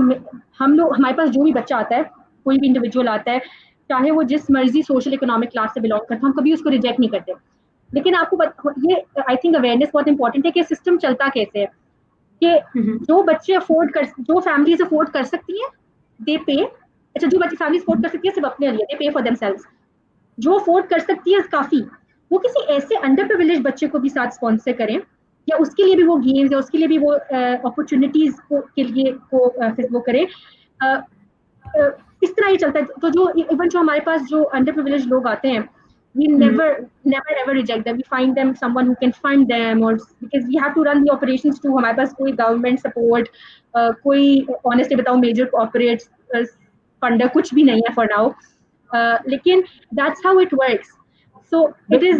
हम लोग, हमारे पास जो भी बच्चा आता है, कोई भी इंडिविजुअल आता है, चाहे वो जिस मर्जी सोशल इकोनॉमिक क्लास से बिलोंग करता है, हम कभी उसको रिजेक्ट नहीं करते। लेकिन आपको ये आई थिंक अवेयरनेस बहुत इंपॉर्टेंट है कि सिस्टम चलता कैसे है, कि जो बच्चे जो फैमिलीज अफोर्ड कर सकती हैं दे पे। अच्छा, जो बच्चे फैमिली अफोर्ड कर सकती है सिर्फ अपने लिए, दे पे फॉर देमसेल्व्स। जो अफोर्ड कर सकती है काफी, वो किसी ऐसे अंडर प्रिविलेज बच्चे को भी साथ स्पॉन्सर करें, या उसके लिए भी वो गेम्स या उसके लिए भी वो अपॉर्चुनिटीज के लिए वो करें। इस तरह ही चलता है। तो जो इवन जो हमारे पास जो अंडर प्रिविलेज लोग आते हैं, we never ever reject them. We find them someone who can fund them, or because we have to run the operations too. हमारे पास कोई government support, कोई honestly बताऊं major corporate funder कुछ भी नहीं है for now. लेकिन that's how it works. So it is,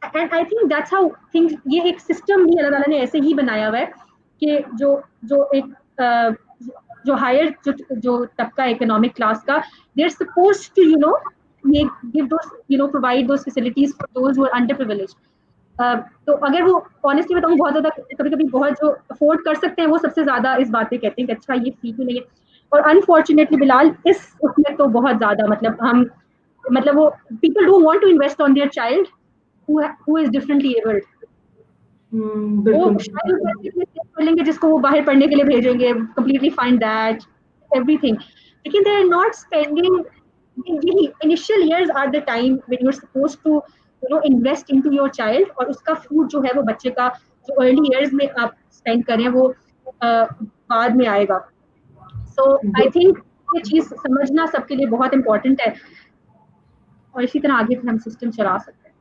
and I think that's how things, ये एक system भी अल्लाह ताला ने ऐसे ही बनाया हुआ है कि जो एक जो हायर जो तबका इकोनॉमिक क्लास का, they're supposed to give those provide those facilities for those who are underprivileged. तो अगर वो ऑनेस्टली बताऊं बहुत ज्यादा कभी-कभी बहुत जो अफोर्ड कर सकते हैं वो सबसे ज्यादा इस बात पे कहते हैं कि अच्छा ये फ्री क्यों नहीं है। और अनफॉर्चुनेटली बिलाल इस उसमें तो बहुत ज्यादा मतलब वो people don't want to invest on their child who is differently abled. वो बोलेंगे जिसको वो बाहर पढ़ने के लिए भेजेंगे, completely fine that everything, लेकिन they are not spending. The initial years are the time when you're supposed to invest into your child, और उसका fruit जो है वो बच्चे का जो early years में आप spend करें वो बाद में आएगा। सो आई थिंक ये चीज समझना सबके लिए बहुत इंपॉर्टेंट है, और इसी तरह आगे फिर हम सिस्टम चला सकते हैं।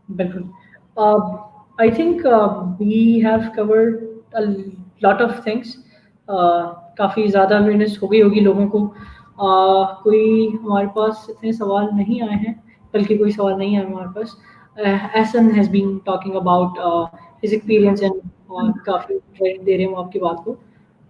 बिल्कुल। I think we have covered a lot of things. काफ़ी ज़्यादा अवेयरनेस हो गई होगी लोगों को। कोई हमारे पास इतने सवाल नहीं आए हैं, बल्कि कोई सवाल नहीं आए हमारे पास। Ehsan has been talking about his experience and काफ़ी दे रहे हैं आपकी बात को।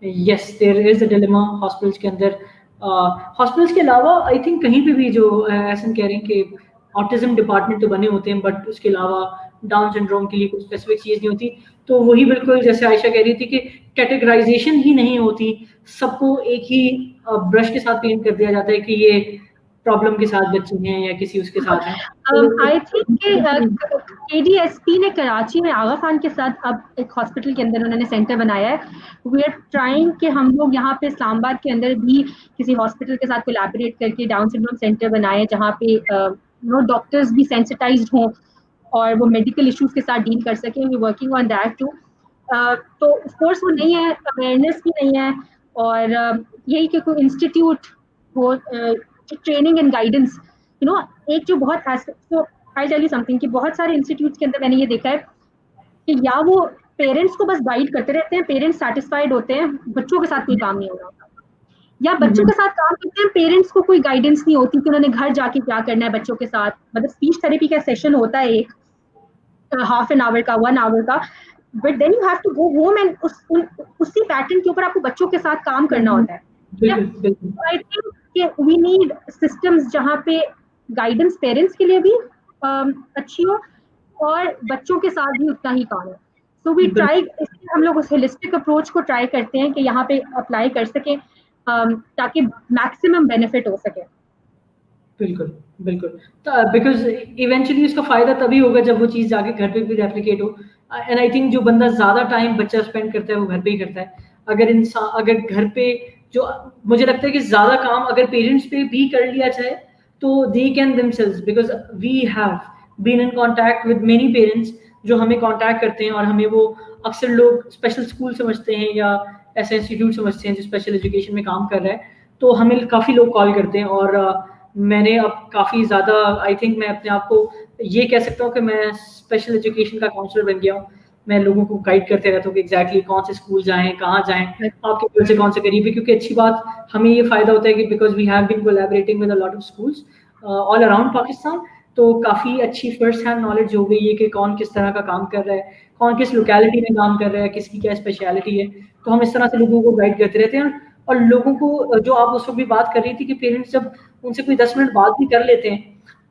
Yes, there is a dilemma hospitals के अंदर। हॉस्पिटल्स के अलावा आई थिंक कहीं पे भी जो ऐसा कह रहे हैं कि ऑटिज्म डिपार्टमेंट तो बने होते हैं, बट उसके अलावा डाउन सिंड्रोम के लिए कोई स्पेसिफिक चीज़ नहीं होती। तो वही बिल्कुल जैसे आयशा कह रही थी कि कैटेगराइजेशन ही नहीं होती, सबको एक ही ब्रश के साथ पेंट कर दिया जाता है कि ये प्रॉब्लम के साथ बच्चे हैं या किसी उसके साथ हैं। आई थिंक KDSP ने कराची में आगा खान के साथ अब एक हॉस्पिटल के अंदर उन्होंने सेंटर बनाया है। वी आर ट्राइंग कि हम लोग यहाँ पे इस्लामाबाद के अंदर भी किसी हॉस्पिटल के साथ कोलैबोरेट करके डाउन सिंड्रोम सेंटर बनाए, जहाँ पे डॉक्टर्स भी सेंसिटाइज्ड हों और वो मेडिकल इश्यूज के साथ डील कर सकें। We working on that too. तो ऑफ कोर्स वो नहीं है, अवेयरनेस भी नहीं है, और यही कि कोई इंस्टीट्यूट हो, ट्रेनिंग एंड गाइडेंस, एक जो बहुत तो आई टेल यू समथिंग कि बहुत सारे इंस्टीट्यूट्स के अंदर मैंने ये देखा है कि या वो पेरेंट्स को बस गाइड करते रहते हैं, पेरेंट्स सेटिस्फाइड होते हैं, बच्चों के साथ कोई काम नहीं हो रहा होता, या बच्चों के साथ काम करते हैं, पेरेंट्स को कोई गाइडेंस नहीं होती कि उन्होंने घर जाके क्या करना है बच्चों के साथ। मतलब स्पीच थेरेपी का सेशन होता है एक हाफ एन आवर का, 1 आवर का, but then you have to go home and उसी पैटर्न के ऊपर आपको बच्चों के साथ काम करना होता है। आई थिंक कि वी नीड सिस्टम्स जहाँ पे गाइडेंस पेरेंट्स के लिए भी अच्छी हो और बच्चों के साथ भी उतना ही काम है। सो वी ट्राई, इसलिए हम लोग उस होलिस्टिक अप्रोच को ट्राई करते हैं कि यहाँ पे अप्लाई कर सके ताकि मैक्सिमम बेनिफिट हो सके। बिल्कुल बिल्कुल, बिकॉज इवेंचुअली उसका फायदा तभी होगा जब वो चीज़ जाके घर पे भी रेप्लिकेट हो। एंड आई थिंक जो बंदा ज़्यादा टाइम बच्चा स्पेंड करता है वो घर पे ही करता है। अगर घर पे जो मुझे लगता है कि ज़्यादा काम अगर पेरेंट्स पे भी कर लिया जाए तो they can themselves, because we have been in contact with many parents जो हमें कॉन्टैक्ट करते हैं, और हमें वो अक्सर लोग स्पेशल स्कूल समझते हैं या ऐसे इंस्टीट्यूट समझते हैं जो स्पेशल एजुकेशन में काम कर रहा है। तो हमें काफ़ी लोग कॉल करते हैं, और मैंने अब काफ़ी ज़्यादा आई थिंक मैं अपने आप को ये कह सकता हूँ कि मैं स्पेशल एजुकेशन का काउंसलर बन गया हूँ। मैं लोगों को गाइड करते रहता हूँ कि एग्जैक्टली कौन से स्कूल जाएँ, कहाँ जाएँ, आपके घर से कौन से करीब है। क्योंकि अच्छी बात हमें ये फ़ायदा होता है कि because we have been collaborating with a lot of schools all around Pakistan, तो काफ़ी अच्छी फर्स्ट हैंड नॉलेज हो गई है कि कौन किस तरह का काम कर रहा है, कौन किस लोकेलिटी में काम कर रहा है, किसकी क्या स्पेशलिटी है। तो हम इस तरह से लोगों को गाइड करते रहते हैं। और लोगों को जो आप उस वक्त भी बात कर रही थी कि पेरेंट्स जब उनसे कोई 10 मिनट बात भी कर लेते हैं,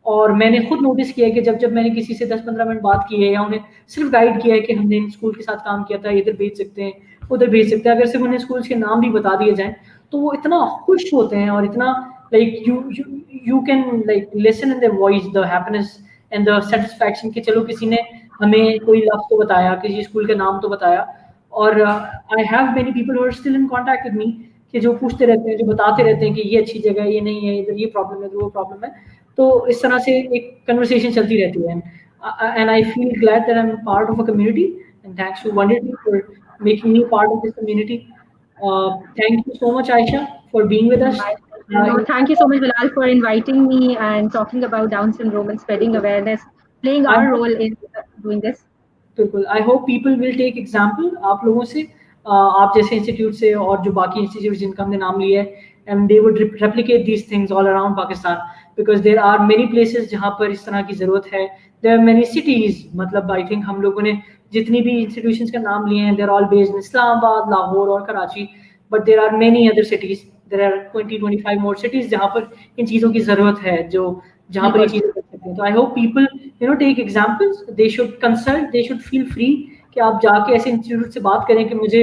और मैंने खुद नोटिस किया है कि जब मैंने किसी से 10-15 मिनट बात की है या उन्हें सिर्फ गाइड किया है कि हमने इन स्कूल के साथ काम किया था, इधर भेज सकते हैं, उधर भेज सकते हैं, अगर सिर्फ उन्हें स्कूल्स के नाम भी बता दिए जाएँ तो वो इतना खुश होते हैं, और इतना like you can like listen in their voice the happiness and the satisfaction कि चलो किसी ने हमें कोई लफ्ज़ तो बताया, किसी स्कूल का नाम तो बताया। और I have many people who are still in contact with me कि जो पूछते रहते हैं, जो बताते रहते हैं कि ये अच्छी जगह है, ये नहीं है, इधर ये प्रॉब्लम है, वो प्रॉब्लम है। तो इस तरह से एक कन्वर्सेशन चलती रहती है। And I feel glad that I am part of a community, and thanks to wonderly for making me part of this community. Thank you so much, Aisha, for being with us. Thank you so much, Bilal, for inviting me and talking about Down syndrome and spreading awareness, playing our role in doing this. बिल्कुल, I hope people will take example आप लोगों से, आप जैसे institute से और जो बाकी इंस्टीट्यूट जिनका हमने नाम लिया है, and they would replicate these things all around Pakistan, because there are many places जहाँ पर इस तरह की ज़रूरत है। देर आर मेनी सिटीज़, मतलब आई थिंक हम लोगों ने जितनी भी इंस्टीट्यूशंस का नाम लिए हैं, there all based in Islamabad, Lahore और Karachi, but there are many other cities, there are 20-25 more cities जहाँ पर इन चीज़ों की ज़रूरत है, जो जहाँ पर ये चीज़ें कर सकते हैं। तो I hope people take examples, they should consult, they should feel free कि आप जाके ऐसे इंस्टीट्यूट से बात करें कि मुझे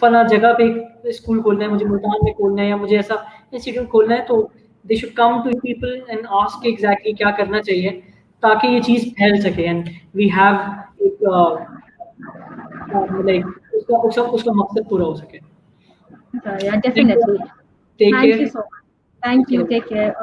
फला जगह पे एक स्कूल खोलना है, मुझे मुल्तान में खोलना है, या मुझे ऐसा इंस्टीट्यूट खोलना है। तो they should come to people and ask exactly क्या करना चाहिए ताकि ये चीज़ फैल सके, एंड वी हैव एक लाइक उसका मकसद पूरा हो सके। Yeah, definitely. Take Thank care. you so much. Thank you. Take care.